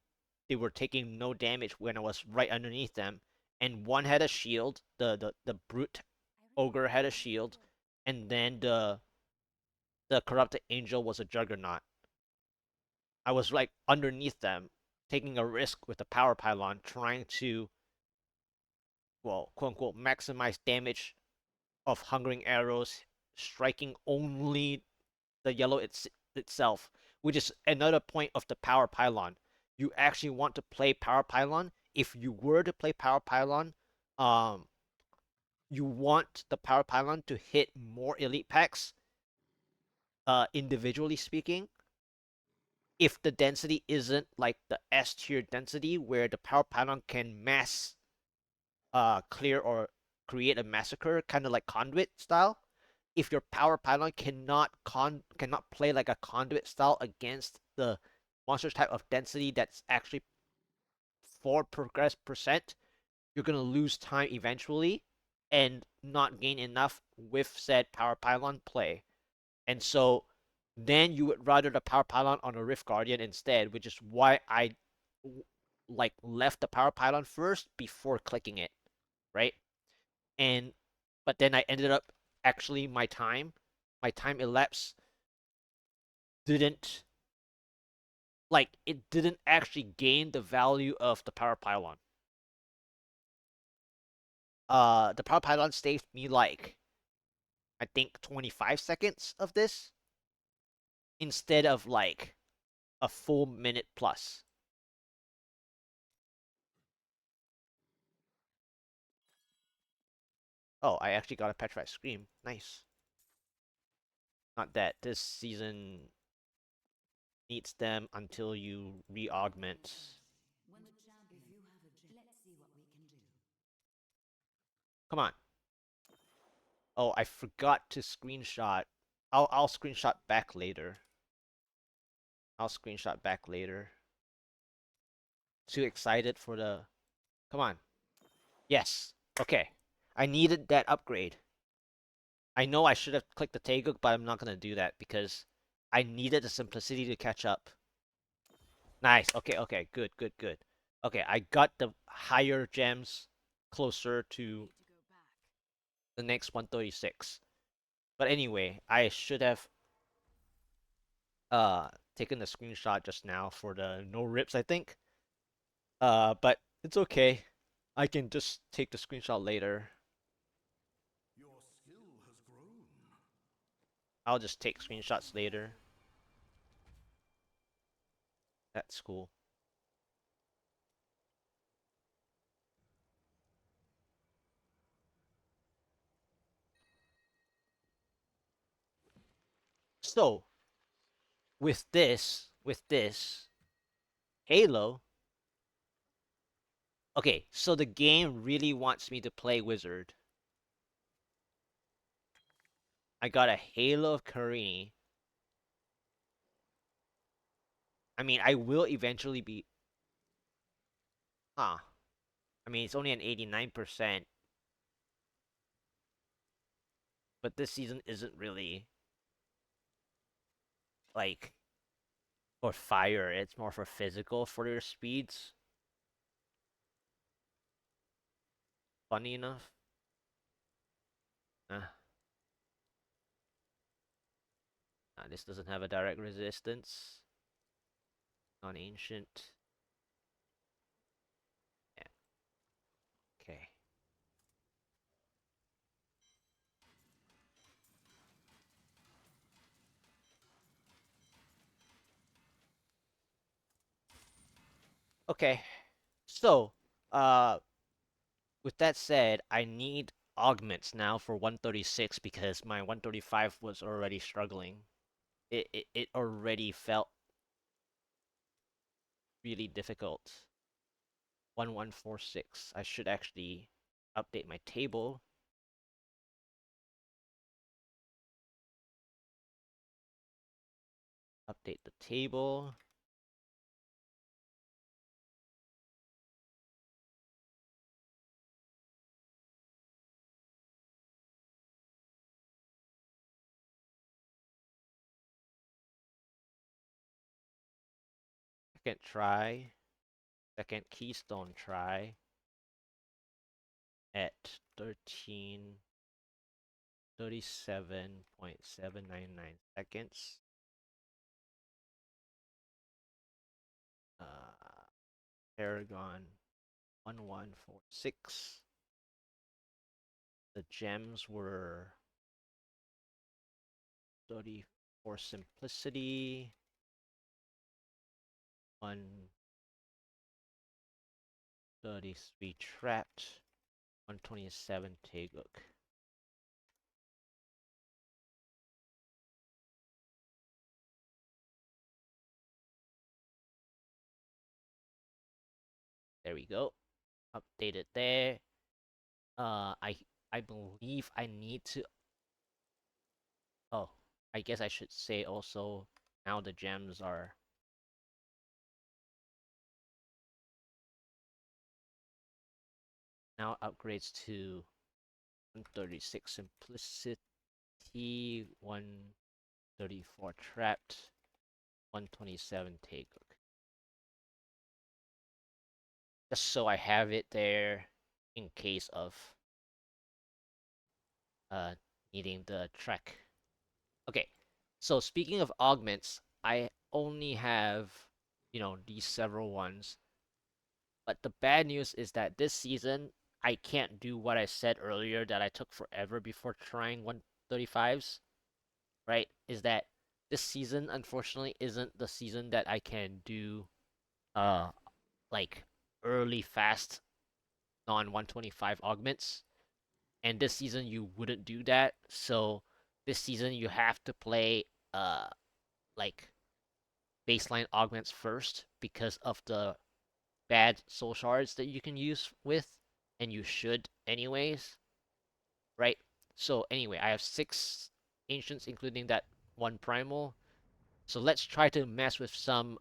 they were taking no damage when I was right underneath them. And one had a shield, the brute ogre had a shield, and then the corrupted angel was a juggernaut. I was like underneath them, taking a risk with the power pylon, trying to, well, quote unquote, maximize damage of hungering arrows, striking only the yellow itself, which is another point of the power pylon. You actually want to play power pylon. If you were to play power pylon, um, you want the power pylon to hit more elite packs, individually speaking. If the density isn't like the S tier density where the power pylon can mass clear or create a massacre, kind of like conduit style. If your power pylon cannot play like a conduit style against the monster type of density that's actually 4% you're gonna lose time eventually and not gain enough with said power pylon play. And so then you would rather the power pylon on a Rift Guardian instead, which is why I like left the power pylon first before clicking it, right? And but then I ended up actually my time elapsed didn't like it didn't actually gain the value of the power pylon. The power pylon saved me like I think 25 seconds of this instead of like a full minute plus. Oh, I actually got a Petrified Scream. Nice. Not that this season needs them until you re-augment. Come on. Oh, I forgot to screenshot. I'll screenshot back later. I'll screenshot back later. Too excited for the... Come on. Yes. Okay. I needed that upgrade. I know I should have clicked the Taeguk, but I'm not gonna do that because I needed the simplicity to catch up. Nice. Okay, okay, good, good, good. Okay, I got the higher gems closer to the next 136. But anyway, I should have taken the screenshot just now for the no rips, I think. But it's okay. I can just take the screenshot later. Your skill has grown. I'll just take screenshots later. That's cool. So, with this Halo, okay, so the game really wants me to play Wizard. I got a Halo of Karini. I mean, I will eventually be. Huh. I mean, it's only an 89%, but this season isn't really like for fire. It's more for physical for your speeds. Funny enough. Uh, this doesn't have a direct resistance. Non-ancient. Yeah. Okay. Okay. So, uh, with that said, I need augments now for 136 because my 135 was already struggling. It already felt really difficult. 1146. I should actually update my table. Update the table. Second try. Second Keystone try at 1337.799 seconds. Uh, Paragon 1146. The gems were 30 for simplicity, 133 trapped, 127 Taeguk. There we go. Update it there. I believe I need to. Oh, I guess I should say also now the gems are now upgrades to 136 simplicity, 134 trapped, 127 Taeguk. Just so I have it there in case of uh needing the trek. Okay, so speaking of augments, I only have these several ones. But the bad news is that this season I can't do what I said earlier that I took forever before trying 135s, right? Is that this season unfortunately isn't the season that I can do uh like early fast non 125 augments. And this season you wouldn't do that. So this season you have to play uh like baseline augments first because of the bad soul shards that you can use with, and you should anyways, right? So anyway, I have 6 ancients, including that one primal. So let's try to mess with some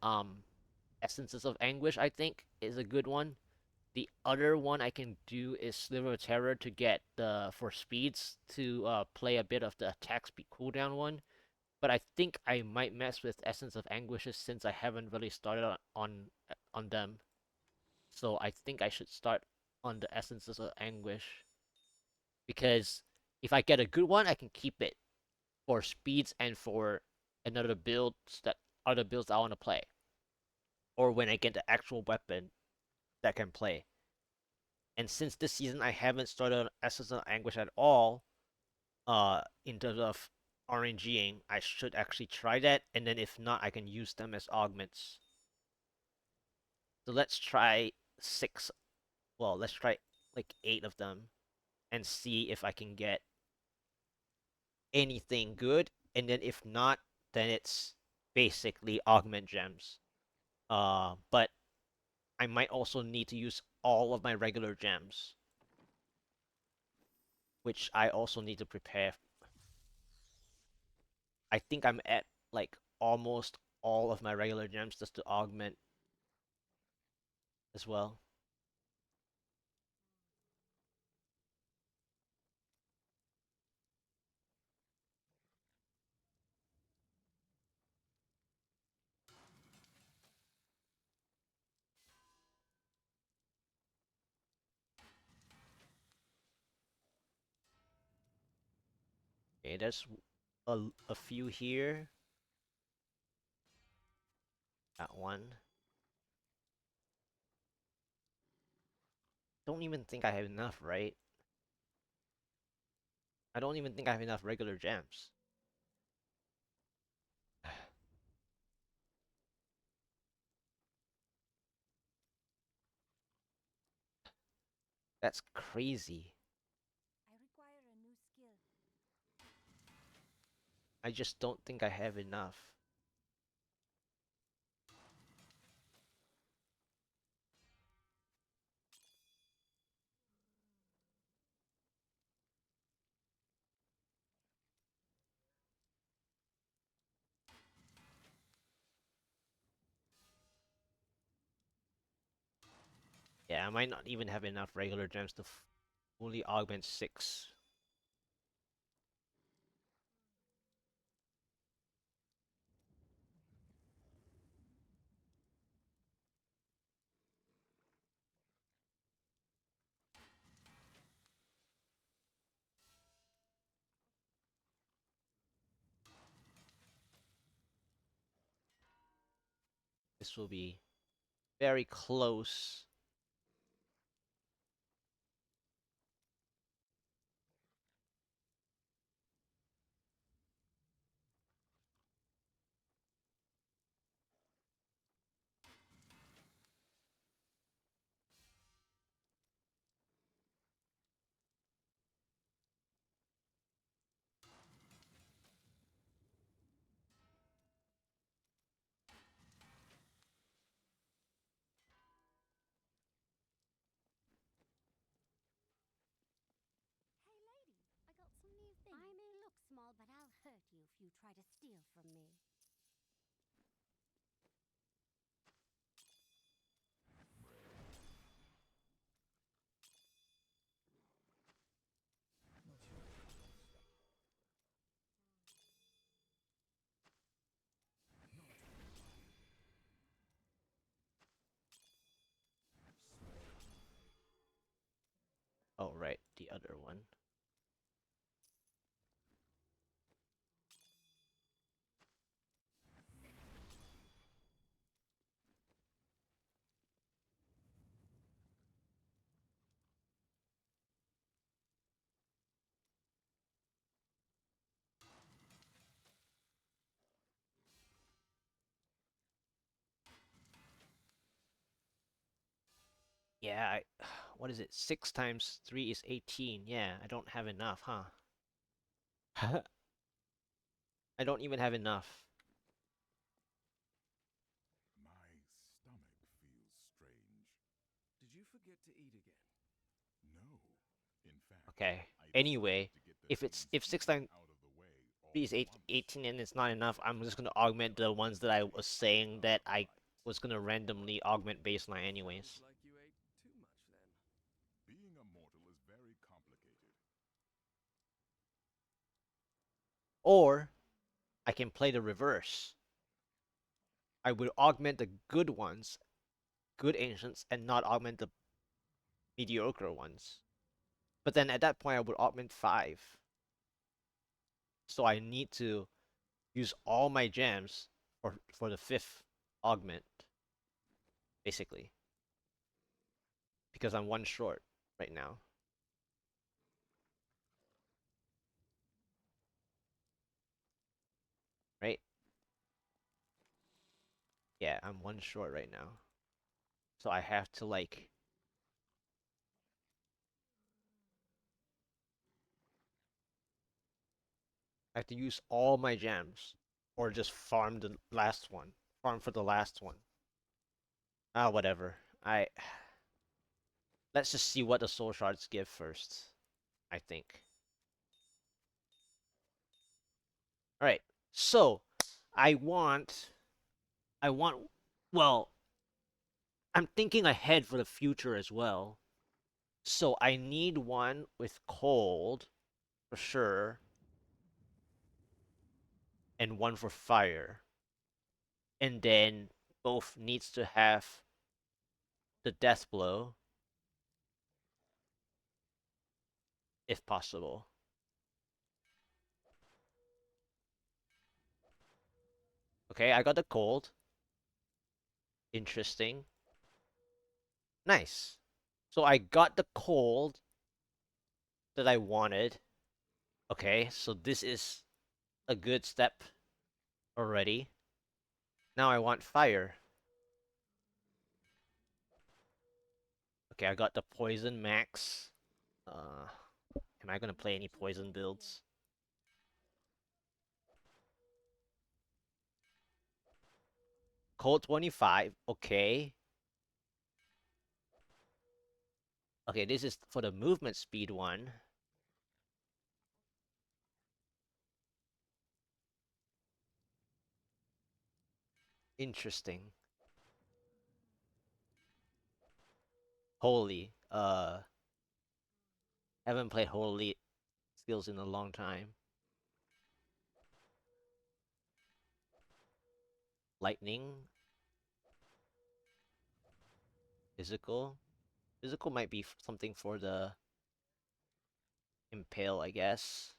essences of anguish. I think is a good one. The other one I can do is Sliver of Terror to get the for speeds to play a bit of the attack speed cooldown one. But I think I might mess with Essence of Anguishes since I haven't really started on them. So I think I should start on the Essences of Anguish because if I get a good one, I can keep it for speeds and for another builds that other builds I want to play, or when I get the actual weapon that can play. And since this season I haven't started Essence of Anguish at all, in terms of RNGing, I should actually try that, and then if not, I can use them as augments. So let's try six. Well, let's try like 8 of them and see if I can get anything good. And then if not, then it's basically augment gems. But I might also need to use all of my regular gems, which I also need to prepare. I think I'm at like almost all of my regular gems just to augment as well. Okay, there's a few here. Got one. Don't even think I have enough, right? I don't even think I have enough regular gems. That's crazy. I require a new skill. I just don't think I have enough. Yeah, I might not even have enough regular gems to fully augment 6. This will be very close. Hey lady, I got some new things. I may look small, but I'll hurt you if you try to steal from me. Oh, right, the other one. Yeah, what is it? 6 times 3 is 18. Yeah, I don't have enough, huh? I don't even have enough. My stomach feels strange. Did you forget to eat again? No. In fact, Okay. I Anyway, decided to get the if things 6 eaten times out of the way 3 all is at 8, once. 18 and it's not enough, I'm just gonna augment the ones that I was saying that I was gonna randomly augment baseline anyways. Sounds like you ate too much then. Being a mortal is very complicated. Or I can play the reverse. I would augment the good ones, good ancients, and not augment the mediocre ones. But then at that point, I would augment 5. So I need to use all my gems for the 5th augment, basically. Because I'm 1 short right now. Right? Yeah, I'm 1 short right now. So I have to like... I have to use all my gems. Or just farm the last one. Farm for the last one. Ah, whatever. Let's just see what the soul shards give first, I think. Alright, so I want well, I'm thinking ahead for the future as well. So I need one with cold for sure, and one for fire. And then both needs to have the death blow if possible. Okay, I got the cold. Interesting. Nice. So I got the cold that I wanted. Okay, so this is a good step already. Now I want fire. Okay, I got the poison max. Am I gonna play any poison builds? Cold 25, okay. Okay, this is for the movement speed one. Interesting. Holy. Haven't played Holy skills in a long time. Lightning. Physical. Physical might be something for the Impale, I guess.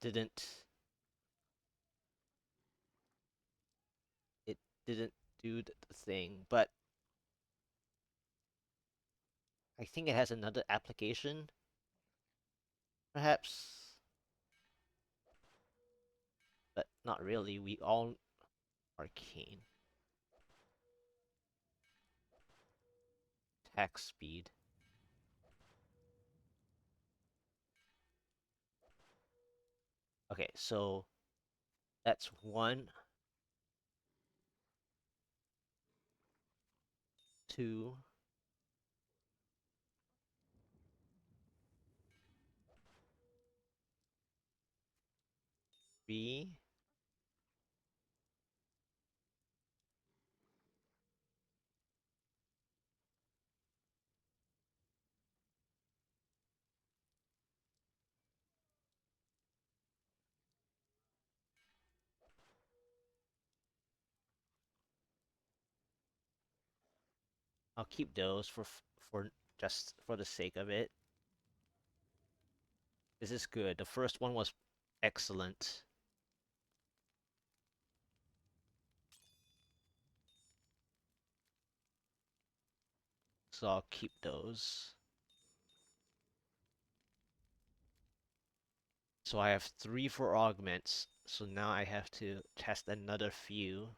Didn't... It didn't do the thing, but I think it has another application. Perhaps. But not really. We all... Arcane. Attack speed. Okay, so that's 1, 2, 3. I'll keep those for just for the sake of it. This is good. The first one was excellent. So I'll keep those. So I have 3 for augments. So now I have to test another few.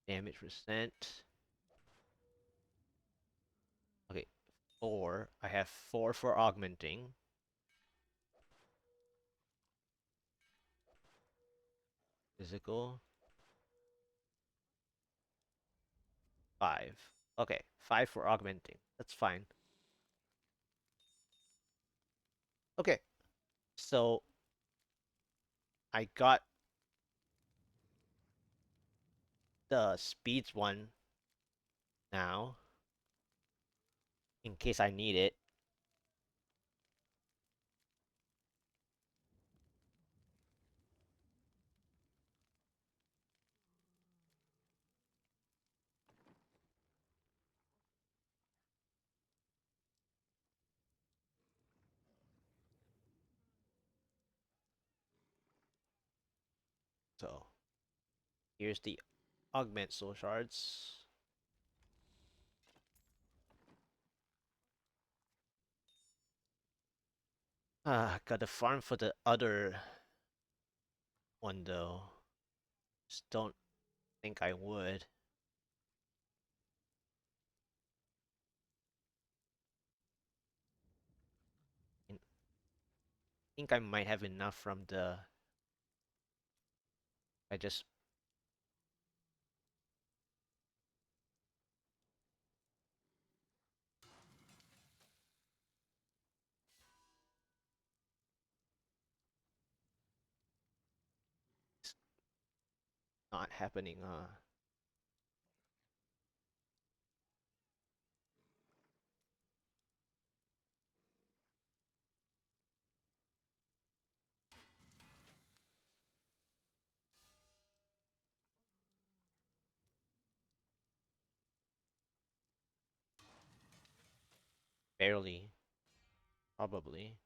Damage percent. Okay, 4. I have 4 for augmenting. Physical. 5. Okay, 5 for augmenting. That's fine. Okay, so I got the speeds one now, in case I need it. So here's the Augment soul shards. Gotta farm for the other one though. Just don't think I would. I think I might have enough from the. I just. It's not happening, barely. Probably.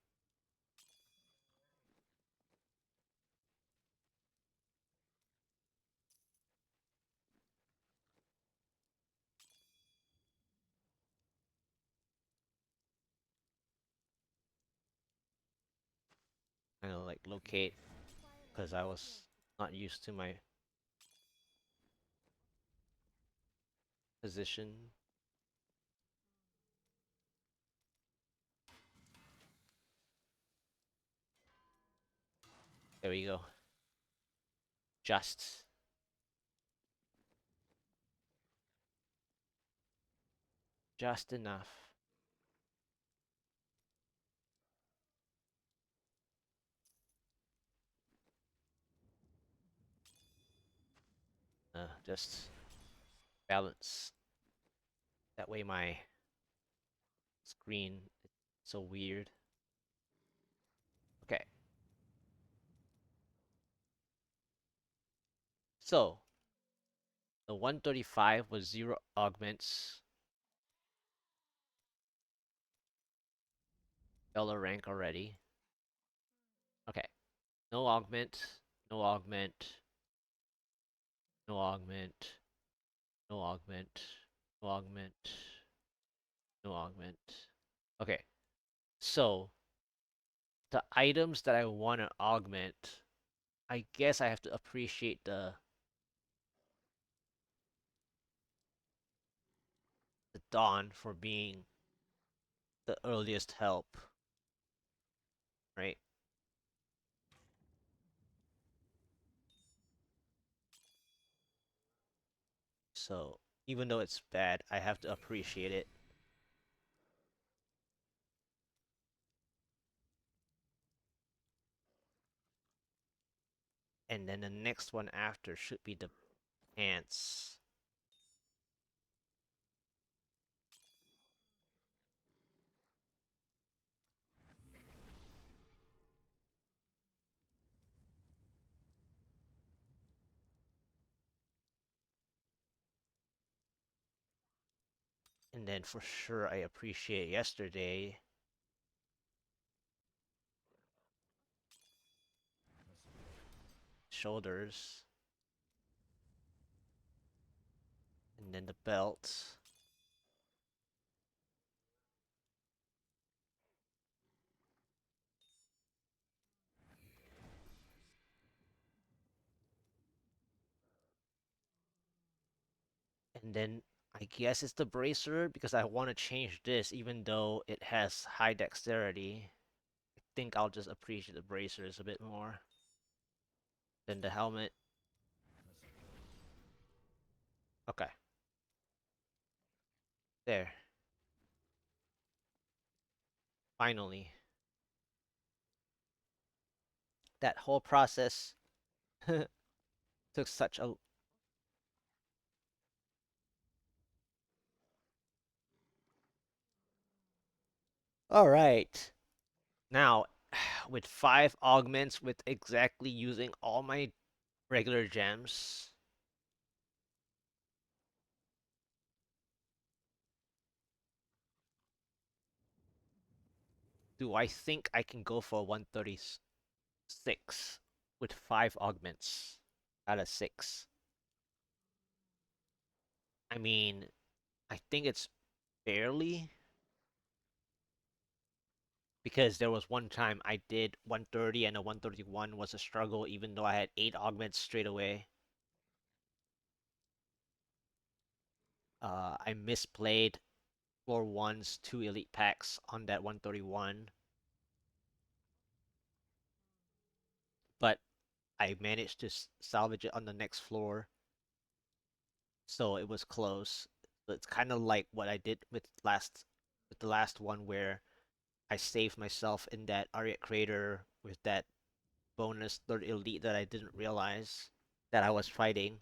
Kind of like locate because I was not used to my position. There we go. Just. Just enough. Just balance. That way my screen is so weird. Okay. So, the 135 was 0 augments. Dollar rank already. Okay. No augment. No augment. No augment. No augment. No augment. No augment. Okay. So, the items that I want to augment, I guess I have to appreciate the Dawn for being the earliest help, right? So even though it's bad, I have to appreciate it. And then the next one after should be the pants. And then for sure I appreciate yesterday. Shoulders. And then the belt. And then I guess it's the bracer because I want to change this even though it has high dexterity. I think I'll just appreciate the bracers a bit more than the helmet. Okay. There. Finally. That whole process took such a Alright. Now, with 5 augments, with exactly using all my regular gems, do I think I can go for 136 with 5 augments out of 6? I mean, I think it's barely, because there was one time I did 130 and a 131 was a struggle even though I had 8 augments straight away. I misplayed floor 1's 2 elite packs on that 131, but I managed to salvage it on the next floor, so it was close. So it's kind of like what I did with the last one, where I saved myself in that Arreat crater with that bonus third elite that I didn't realize that I was fighting,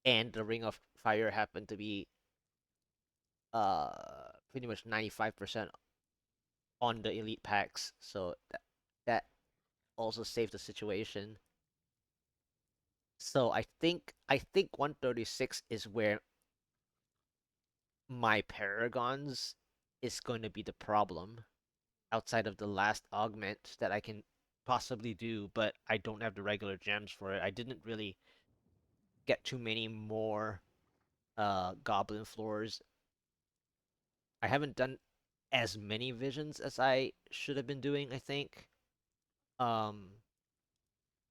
and the Ring of Fire happened to be pretty much 95% on the elite packs, so that also saved the situation. So I think 136 is where my paragons is going to be the problem, outside of the last augment that I can possibly do, but I don't have the regular gems for it. I didn't really get too many more goblin floors. I haven't done as many visions as I should have been doing, I think. Um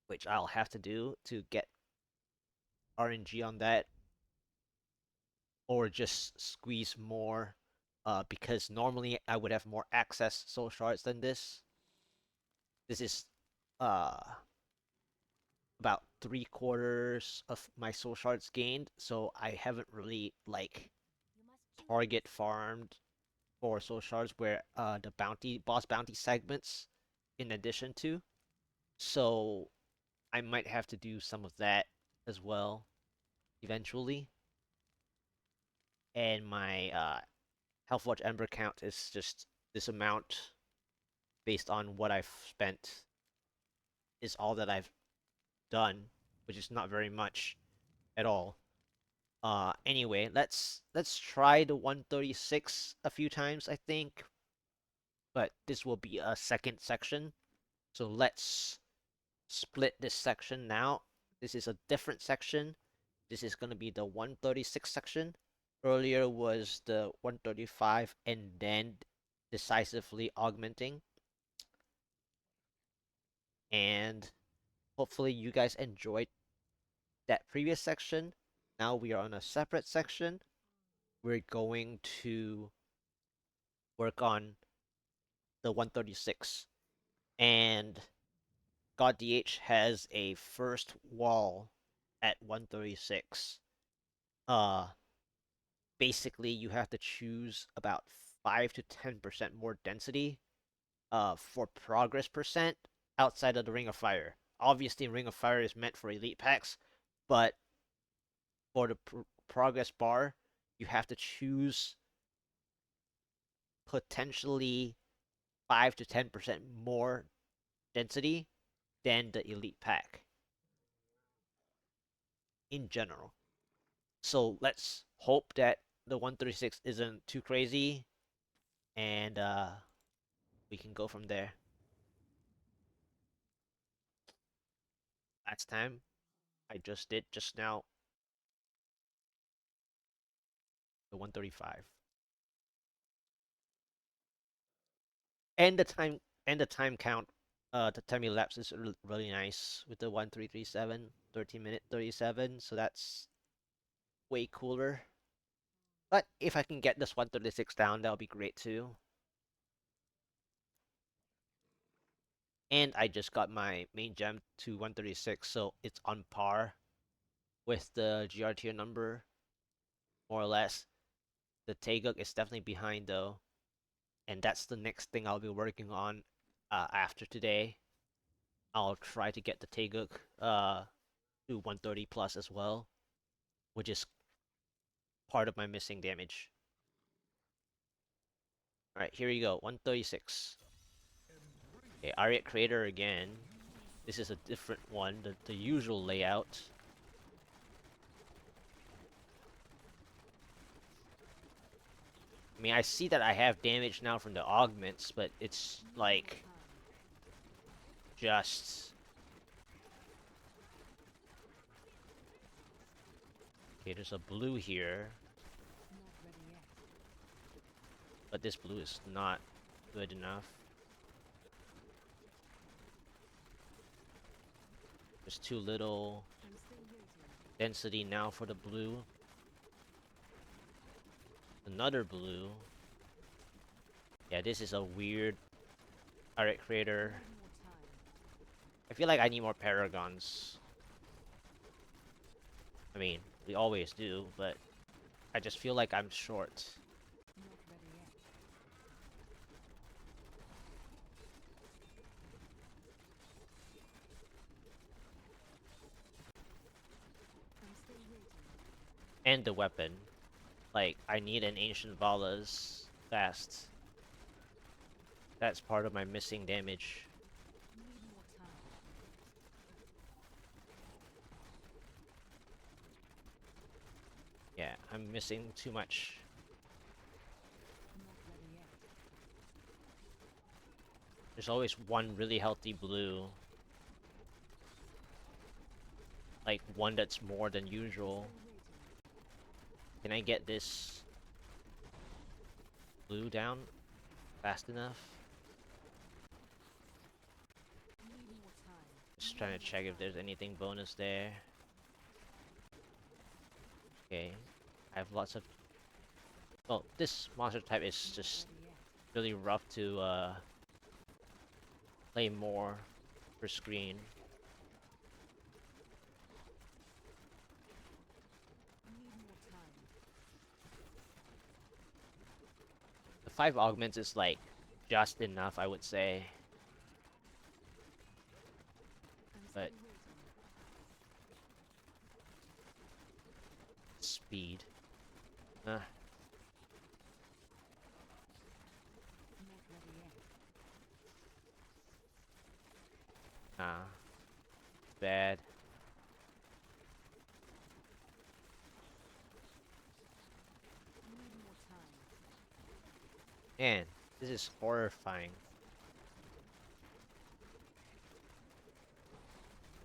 which I'll have to do to get RNG on that, or just squeeze more, because normally I would have more access soul shards than this. This is uh about 3/4 of my soul shards gained, so I haven't really like You must choose target farmed for soul shards where the boss bounty segments in addition to. So I might have to do some of that as well eventually. And my Healthwatch Ember count is just this amount based on what I've spent, is all that I've done, which is not very much at all. Anyway, let's try the 136 a few times, I think, but this will be a second section. So let's split this section now. This is a different section. This is going to be the 136 section. Earlier was the 135 and then decisively augmenting. And hopefully you guys enjoyed that previous section. Now we are on a separate section. We're going to work on the 136. And GoD has a first wall at 136. Uh Basically you have to choose about 5 to 10% more density for progress percent outside of the Ring of Fire. Obviously Ring of Fire is meant for elite packs, but for the progress bar, you have to choose potentially 5 to 10% more density than the elite pack in general. So let's hope that the 136 isn't too crazy, and we can go from there. Last time I just did just now the 135. And the time count, the time elapsed is really nice with the 1337, 13-minute 37, so that's way cooler. But if I can get this 136 down, that'll be great too. And I just got my main gem to 136, so it's on par with the GR tier number, more or less. The Taeguk is definitely behind though, and that's the next thing I'll be working on after today. I'll try to get the Taeguk to 130 plus as well, which is part of my missing damage. Alright, here we go. 136. Okay, Arreat Crater again. This is a different one, the usual layout. I mean, I see that I have damage now from the augments, but it's like just... Okay, there's a blue here, but this blue is not good enough. There's too little density now for the blue. Another blue. Yeah, this is a weird Arreat Crater. I feel like I need more paragons. I mean, we always do, but I just feel like I'm short. And the weapon. Like, I need an Ancient Valla's fast. That's part of my missing damage. Yeah, I'm missing too much. There's always one really healthy blue. Like, one that's more than usual. Can I get this blue down fast enough? Just trying to check if there's anything bonus there. Okay, I have lots of... Well, this monster type is just really rough to play more per screen. The 5 augments is like just enough, I would say. But speed. Bad. Man, this is horrifying.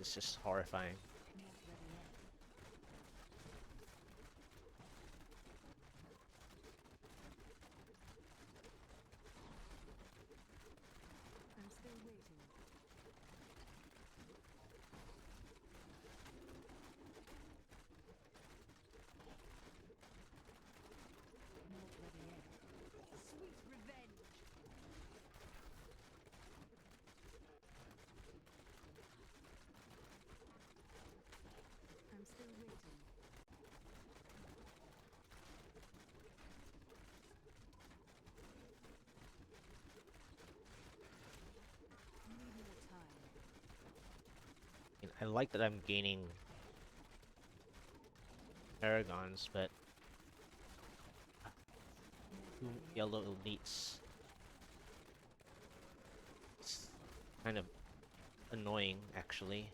It's just horrifying. I like that I'm gaining paragons, but 2 yellow elites. It's kind of annoying, actually.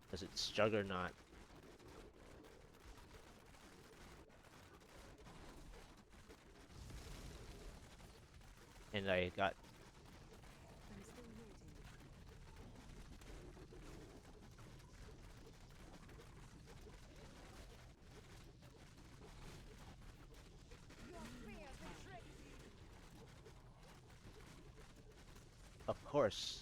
Because it's Juggernaut. And I got... Of course.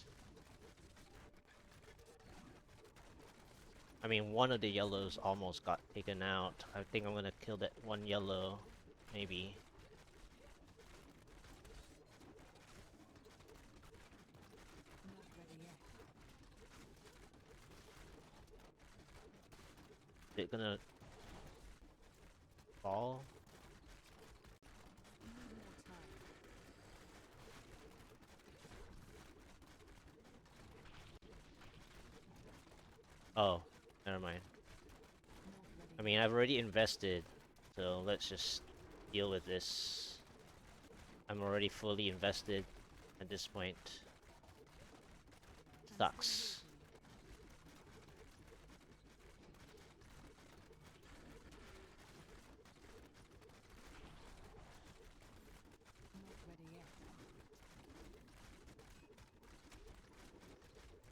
I mean, one of the yellows almost got taken out. I think I'm gonna kill that one yellow, maybe. Is it gonna fall? Oh, never mind. I mean, I've already invested So let's just deal with this. I'm already fully invested at this point. Sucks.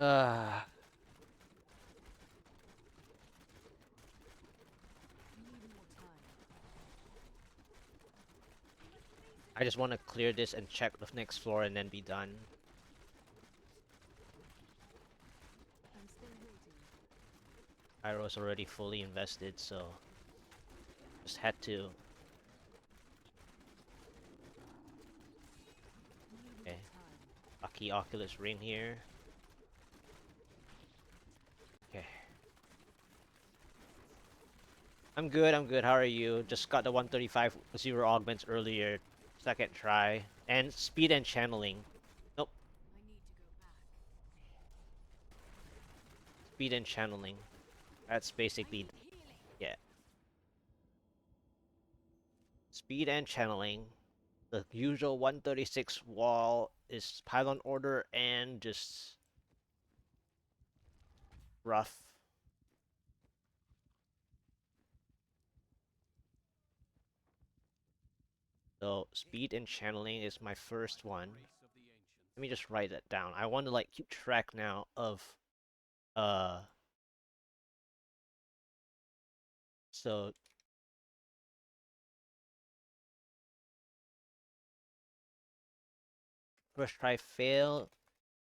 Uh, I just want to clear this and check the next floor and then be done. I was already fully invested, so just had to. Okay, lucky Oculus Ring here. Okay. I'm good, I'm good. How are you? Just got the 135 0 augments earlier. Second try. And speed and channeling. Nope. Speed and channeling. That's basically, yeah. Speed and channeling. The usual 136 wall is pylon order and just rough. So speed and channeling is my first one. Let me just write that down. I want to like keep track now of so first try fail.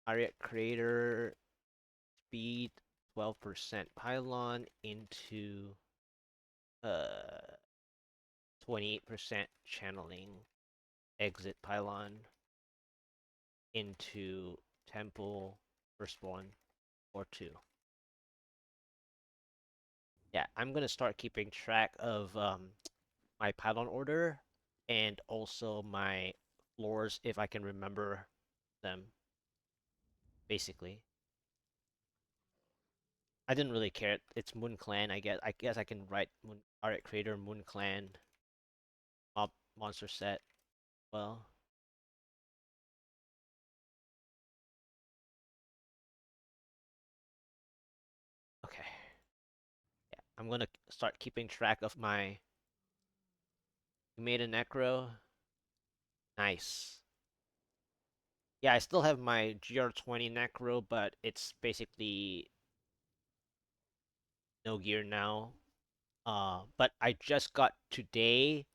Arreat creator speed 12%. Pylon into 28% channeling. Exit pylon into temple first one or two. Yeah, I'm gonna start keeping track of my pylon order and also my floors if I can remember them. Basically, I didn't really care. It's Moon Clan. I guess. I guess I can write Moon Arreat Creator Moon Clan mob monster set. Well, okay. Yeah, I'm gonna start keeping track of my. You made a necro. Nice. Yeah, I still have my GR20 necro, but it's basically no gear now. But I just got today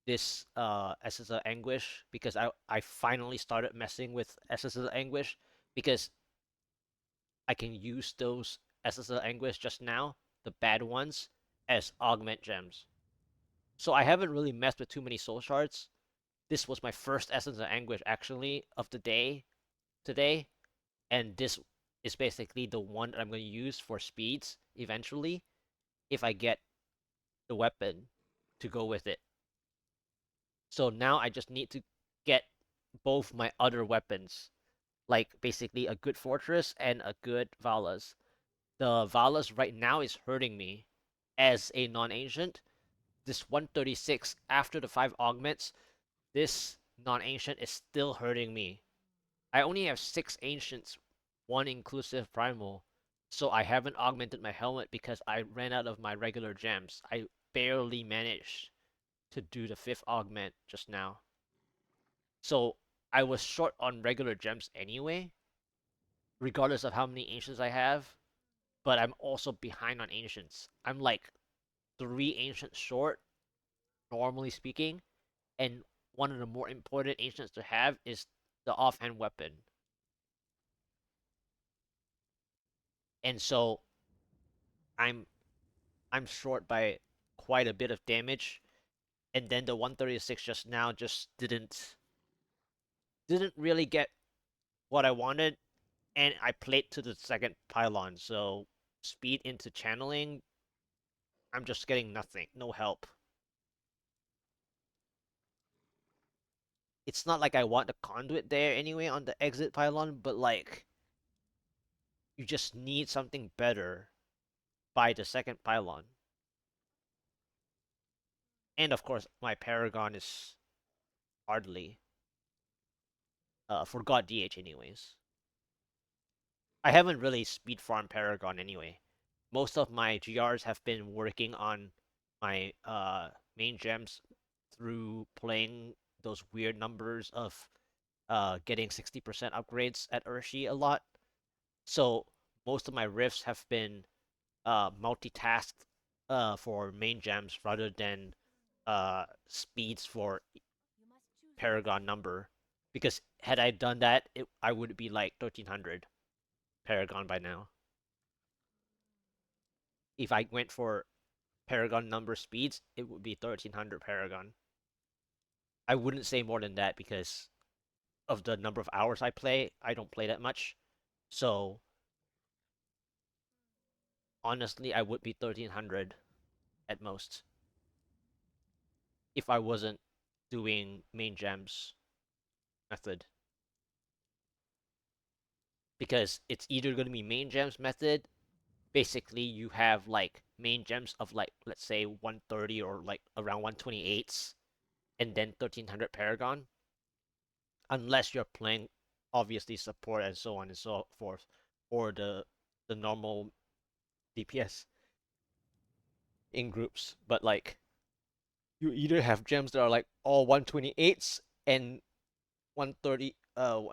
this Essence of Anguish because I finally started messing with Essence of Anguish because I can use those Essence of Anguish just now, the bad ones, as augment gems. So I haven't really messed with too many soul shards. This was my first Essence of Anguish actually of the day today, and this is basically the one that I'm going to use for speeds eventually if I get the weapon to go with it. So now I just need to get both my other weapons, like basically a good fortress and a good Valas. The Valas right now is hurting me as a non-ancient. This 136 after the 5 augments, this non-ancient is still hurting me. I only have 6 ancients, 1 inclusive primal, so I haven't augmented my helmet because I ran out of my regular gems. I barely managed to do the 5th augment just now. So I was short on regular gems anyway, regardless of how many ancients I have, but I'm also behind on ancients. I'm like 3 ancients short, normally speaking, and one of the more important ancients to have is the offhand weapon. And so I'm I'm short by quite a bit of damage, and then the 136 just now just didn't really get what I wanted, and I played to the second pylon, so speed into channeling, I'm just getting nothing, no help. It's not like I want the conduit there anyway on the exit pylon, but like you just need something better by the second pylon. And of course, my Paragon is hardly for God DH anyways. I haven't really speed farmed Paragon anyway. Most of my GRs have been working on my main gems through playing those weird numbers of getting 60% upgrades at Urshi a lot. So most of my rifts have been multitasked for main gems rather than speeds for Paragon number. Because had I done that, I would be like 1300 Paragon by now. If I went for Paragon number speeds, it would be 1300 Paragon. I wouldn't say more than that because of the number of hours I play. I don't play that much. So honestly, I would be 1300 at most if I wasn't doing main gems method. Because it's either going to be main gems method. Basically, you have like main gems of like, let's say 130 or like around 128s, and then 1300 Paragon. Unless you're playing, obviously, support and so on and so forth, or the normal DPS in groups. But like, you either have gems that are like all 128s and 130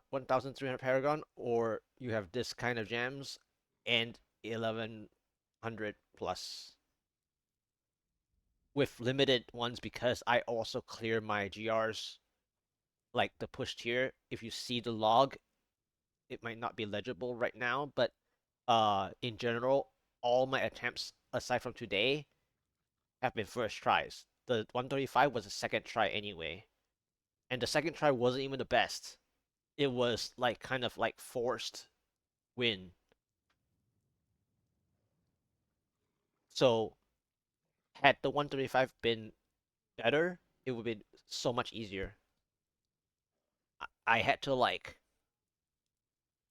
1300 Paragon, or you have this kind of gems and 1100 plus with limited ones, because I also clear my GRs like the push tier. If you see the log, it might not be legible right now, but in general, all my attempts aside from today have been first tries. The 135 was a second try anyway, and the second try wasn't even the best. It was like kind of like forced win. So had the 135 been better, it would be so much easier. I had to like,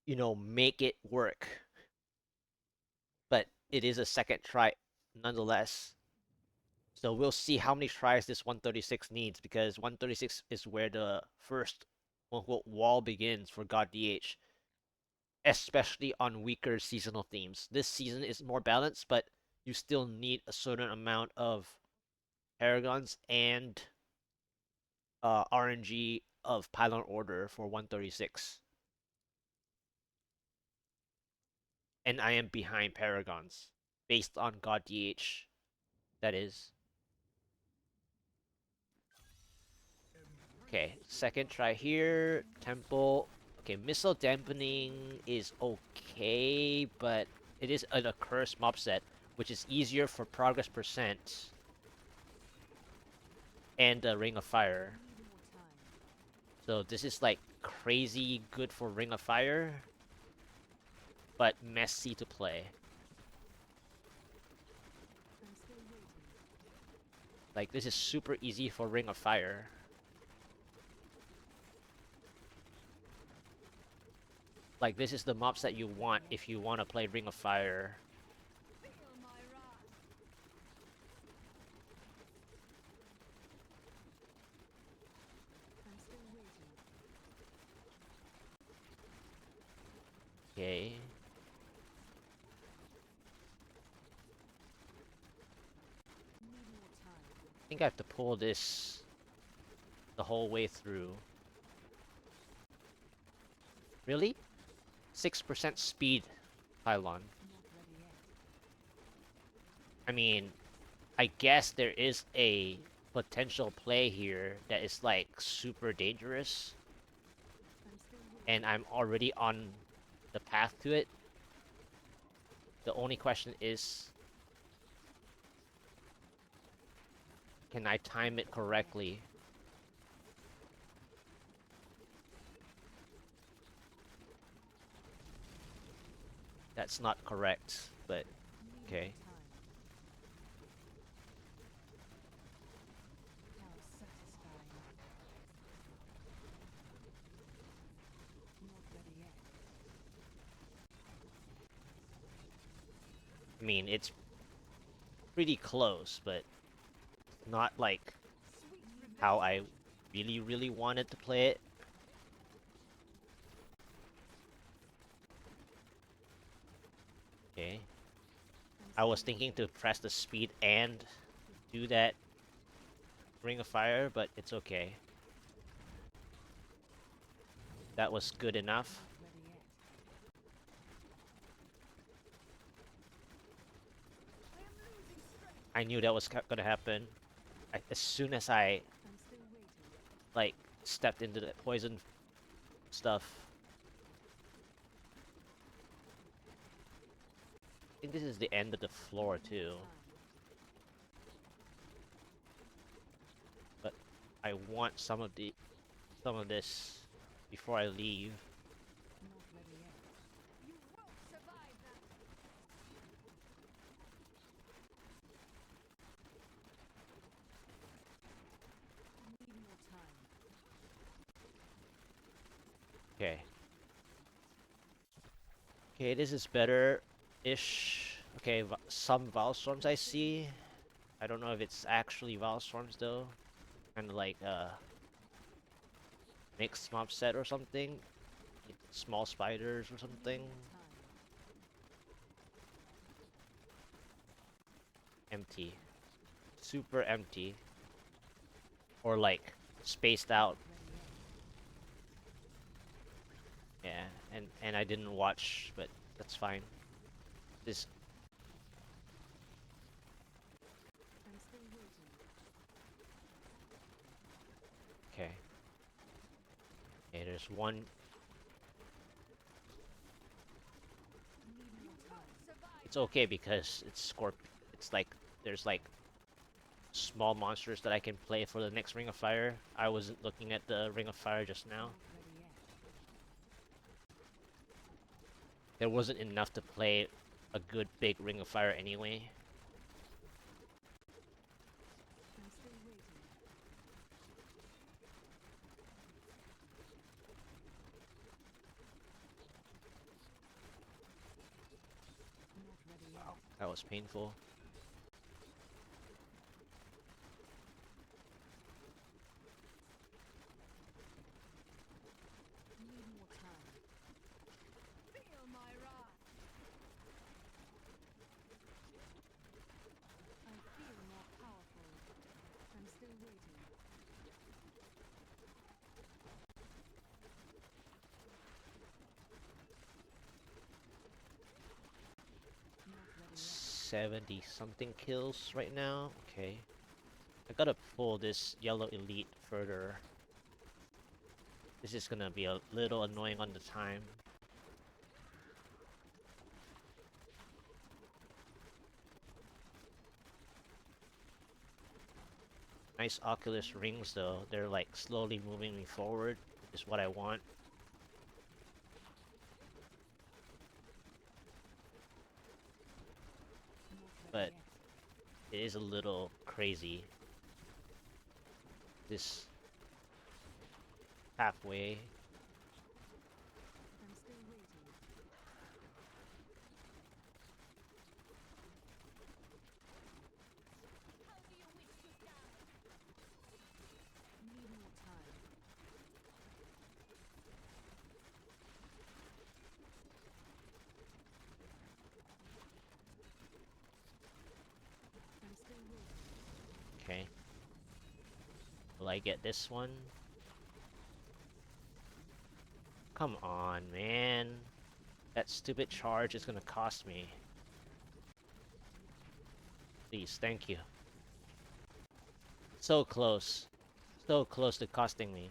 make it work, but it is a second try nonetheless. So we'll see how many tries this 136 needs, because 136 is where the first wall begins for God DH, especially on weaker seasonal themes. This season is more balanced, but you still need a certain amount of Paragons and RNG of Pylon Order for 136. And I am behind Paragons, based on God DH, that is. Okay, second try here. Temple. Okay, missile dampening is okay, but it is an accursed mob set, which is easier for progress percent and the Ring of Fire. So this is like crazy good for Ring of Fire, but messy to play. Like, this is super easy for Ring of Fire. Like, this is the mobs that you want if you want to play Ring of Fire. Okay. I think I have to pull this the whole way through. Really? 6% speed Pylon. I mean, I guess there is a potential play here that is like super dangerous, and I'm already on the path to it. The only question is, can I time it correctly? That's not correct, but okay. I mean, it's pretty close, but not like how I really wanted to play it. Okay. I was thinking to press the speed and do that Ring of Fire, but it's okay. That was good enough. I knew that was gonna happen. As soon as I like stepped into the poison stuff. I think this is the end of the floor too. But I want some of this before I leave. Okay. Okay, this is better-ish. Okay, some Valstorms I see. I don't know if it's actually Valstorms though. Kind of like mixed mob set or something. Small spiders or something. Empty. Super empty. Or like spaced out. Yeah, and I didn't watch, but that's fine. This okay. Okay, there's one. It's okay because it's It's like there's like small monsters that I can play for the next Ring of Fire. I wasn't looking at the Ring of Fire just now. There wasn't enough to play a good big Ring of Fire anyway. Wow, that was painful. $70-something kills right now. Okay. I gotta pull this yellow elite further. This is gonna be a little annoying on the time. Nice Oculus rings though. They're like slowly moving me forward, which is what I want. But it is a little crazy. This halfway. Okay. Will I get this one? Come on, man. That stupid charge is gonna cost me. Please, thank you. So close. So close to costing me.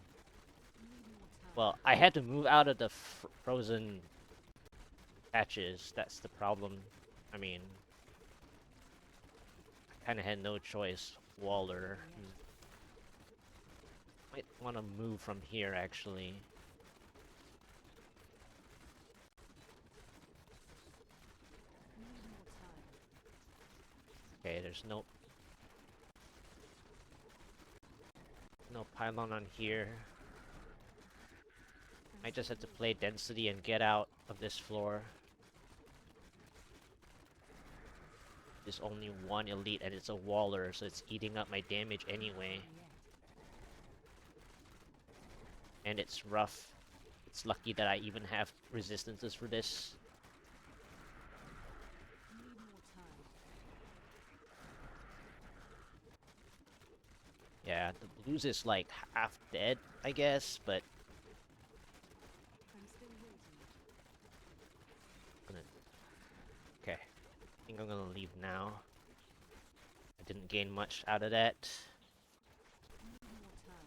Well, I had to move out of the frozen patches. That's the problem. I mean, I kind of had no choice. Waller. Might want to move from here, actually. Okay, there's no pylon on here. I just have to play density and get out of this floor. There's only one elite and it's a Waller, so it's eating up my damage anyway. And it's rough. It's lucky that I even have resistances for this. Need more time. Yeah, the blues is like half dead, I guess, but I'm still waiting. gonna... Okay, I think I'm gonna leave now. I didn't gain much out of that. Need more time.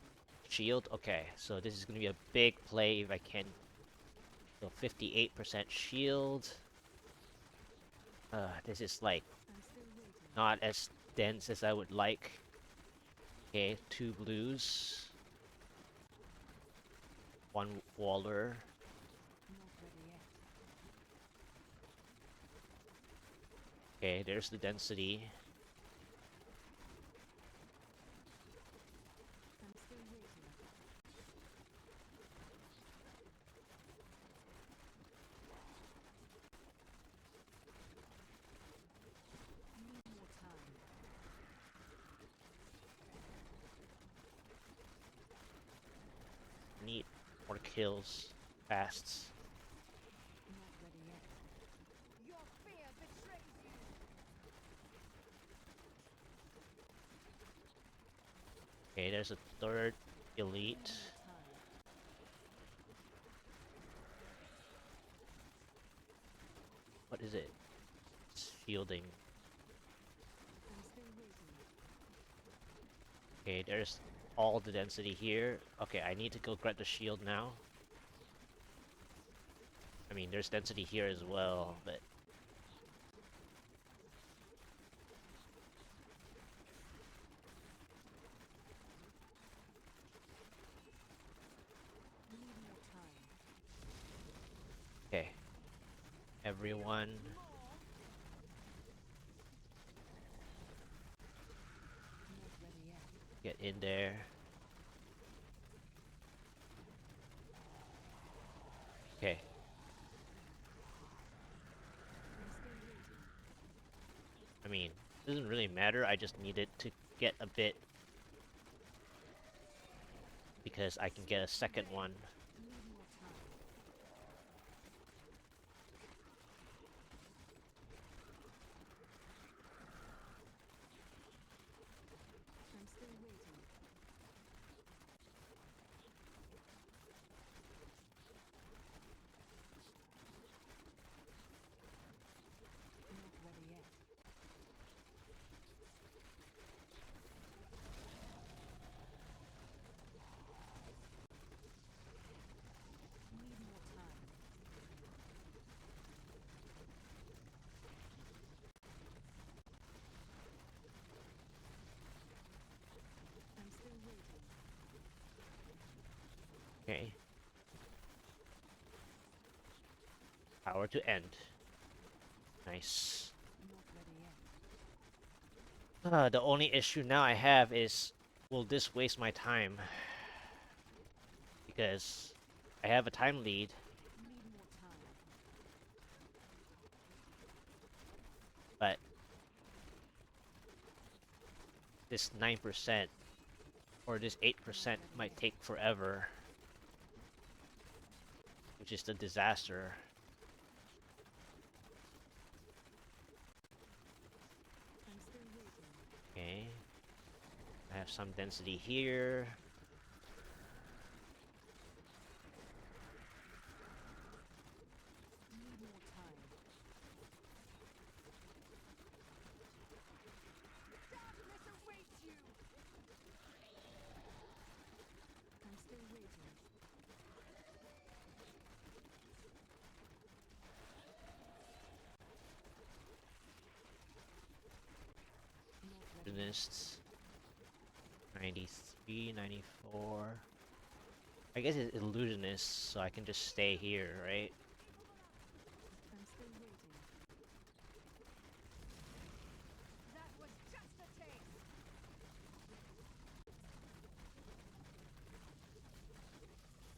Shield, okay, so this is gonna be a big play if I can. So 58% shield. This is like I'm still waiting. not as dense as I would like. Okay, 2 blues. 1 waller. Not ready yet. Okay, there's the density. I'm still waiting. Need more time. Need more kills. Fasts. Not ready yet. Your fear betrays you. Okay, there's a 3rd elite. Need more time. What is it? It's fielding. I'm still waiting. Okay, there's all the density here. Okay, I need to go grab the shield now. I mean, there's density here as well, but... Need more time. Okay. Everyone... Not ready yet. get in there. Okay. I'm still waiting. I mean, it doesn't really matter. I just needed to get a bit. Because I can get a second one. Need more time. I'm still waiting. Not ready yet. Need more time. I'm still waiting. Okay. Power to end. Nice. Not ready yet. The only issue now I have is, will this waste my time? Because I have a time lead. Need more time. But this 9% or this 8% might take forever, which is the disaster. I'm still waiting. Okay. I have some density here. Need more time. Darkness awaits you. I'm still waiting. Not ready. Illusionists. 93, 94. I guess it's illusionist, so I can just stay here, right? I'm still waiting. That was just a taste.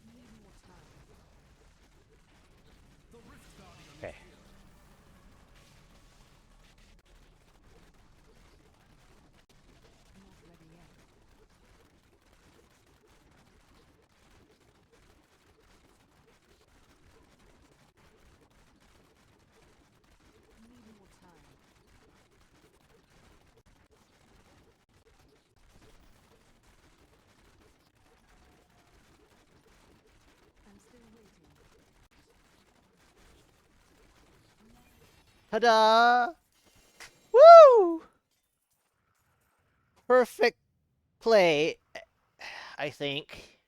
Need more time. Okay. Not ready yet. Ta-da! Woo! Perfect play, I think.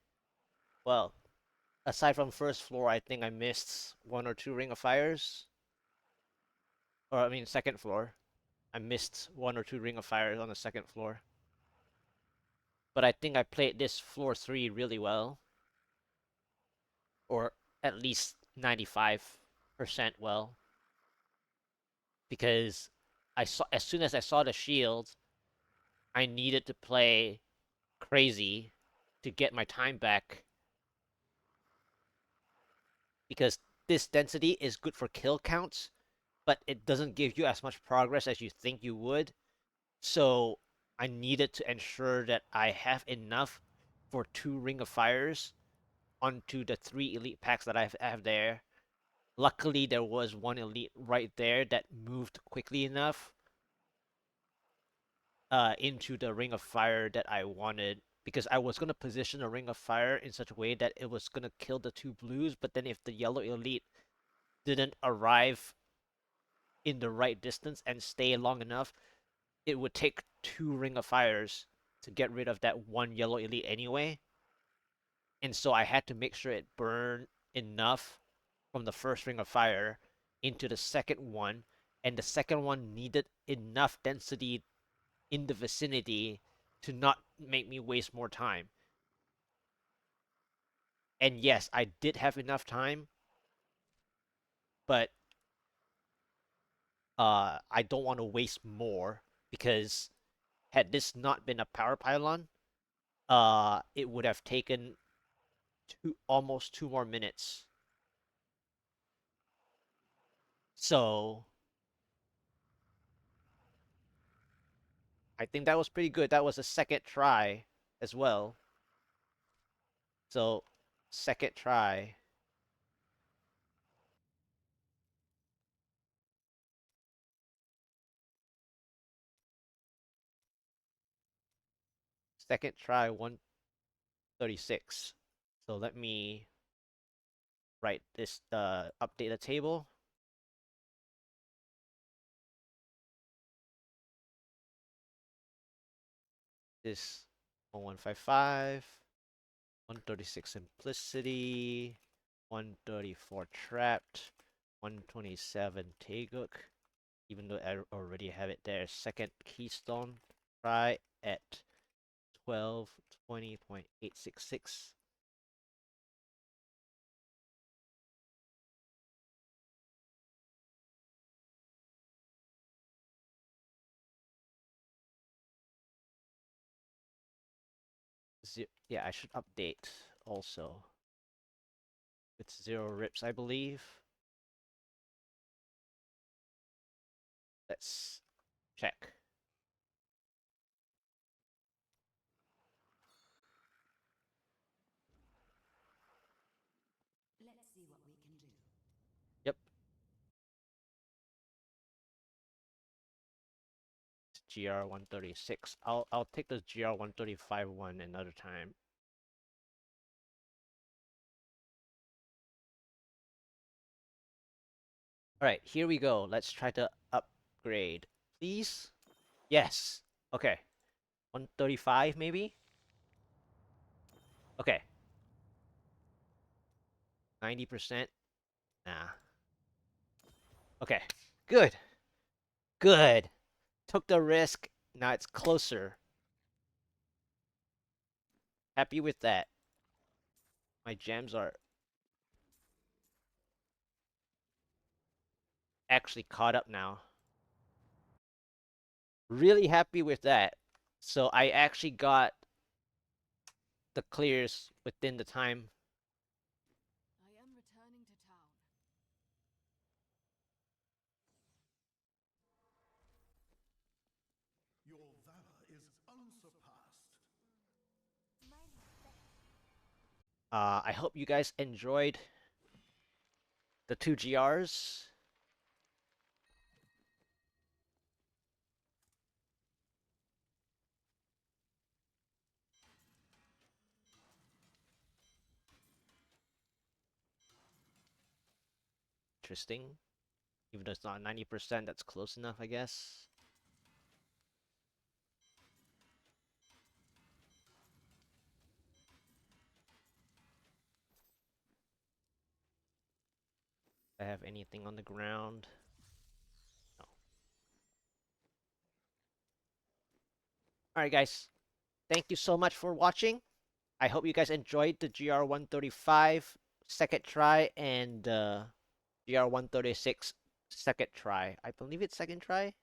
Well, aside from first floor, I think I missed one or two Ring of Fires. Or, I mean, second floor. I missed one or two Ring of Fires on the second floor. But I think I played this floor 3 really well. Or at least 95% well. Because as soon as I saw the shield, I needed to play crazy to get my time back. Because this density is good for kill counts, but it doesn't give you as much progress as you think you would. So I needed to ensure that I have enough for 2 Ring of Fires onto the 3 elite packs that I have there. Luckily, there was one elite right there that moved quickly enough into the Ring of Fire that I wanted, because I was going to position a Ring of Fire in such a way that it was going to kill the 2 blues, but then if the yellow elite didn't arrive in the right distance and stay long enough, it would take 2 Ring of Fires to get rid of that 1 yellow elite anyway. And so I had to make sure it burned enough from the first Ring of Fire into the second one, and the second one needed enough density in the vicinity to not make me waste more time. And yes, I did have enough time, but I don't want to waste more, because had this not been a power pylon, it would have taken almost 2 more minutes. So I think that was pretty good. That was a second try as well. So second try. Second try 136. So let me write this update the table. This 1155, 136 simplicity, 134 trapped, 127 Taeguk, even though I already have it there. Second Keystone try at 1220.866. Yeah, I should update also. It's 0 rips, I believe. Let's check. Let's see what we can do. Yep. It's GR 136. I'll take the GR 135 one another time. Alright, here we go. Let's try to upgrade. Please? Yes. Okay. 135 maybe? Okay. 90%? Nah. Okay. Good. Good. Took the risk. Now it's closer. Happy with that. My gems are actually caught up now. Really happy with that. So I actually got the clears within the time. I am returning to town. Your valor is unsurpassed. I hope you guys enjoyed the 2 GRs. Interesting. Even though it's not 90%, that's close enough, I guess. I have anything on the ground? No. Alright guys, thank you so much for watching. I hope you guys enjoyed the GR135 second try and GR136 second try. I believe it's second try.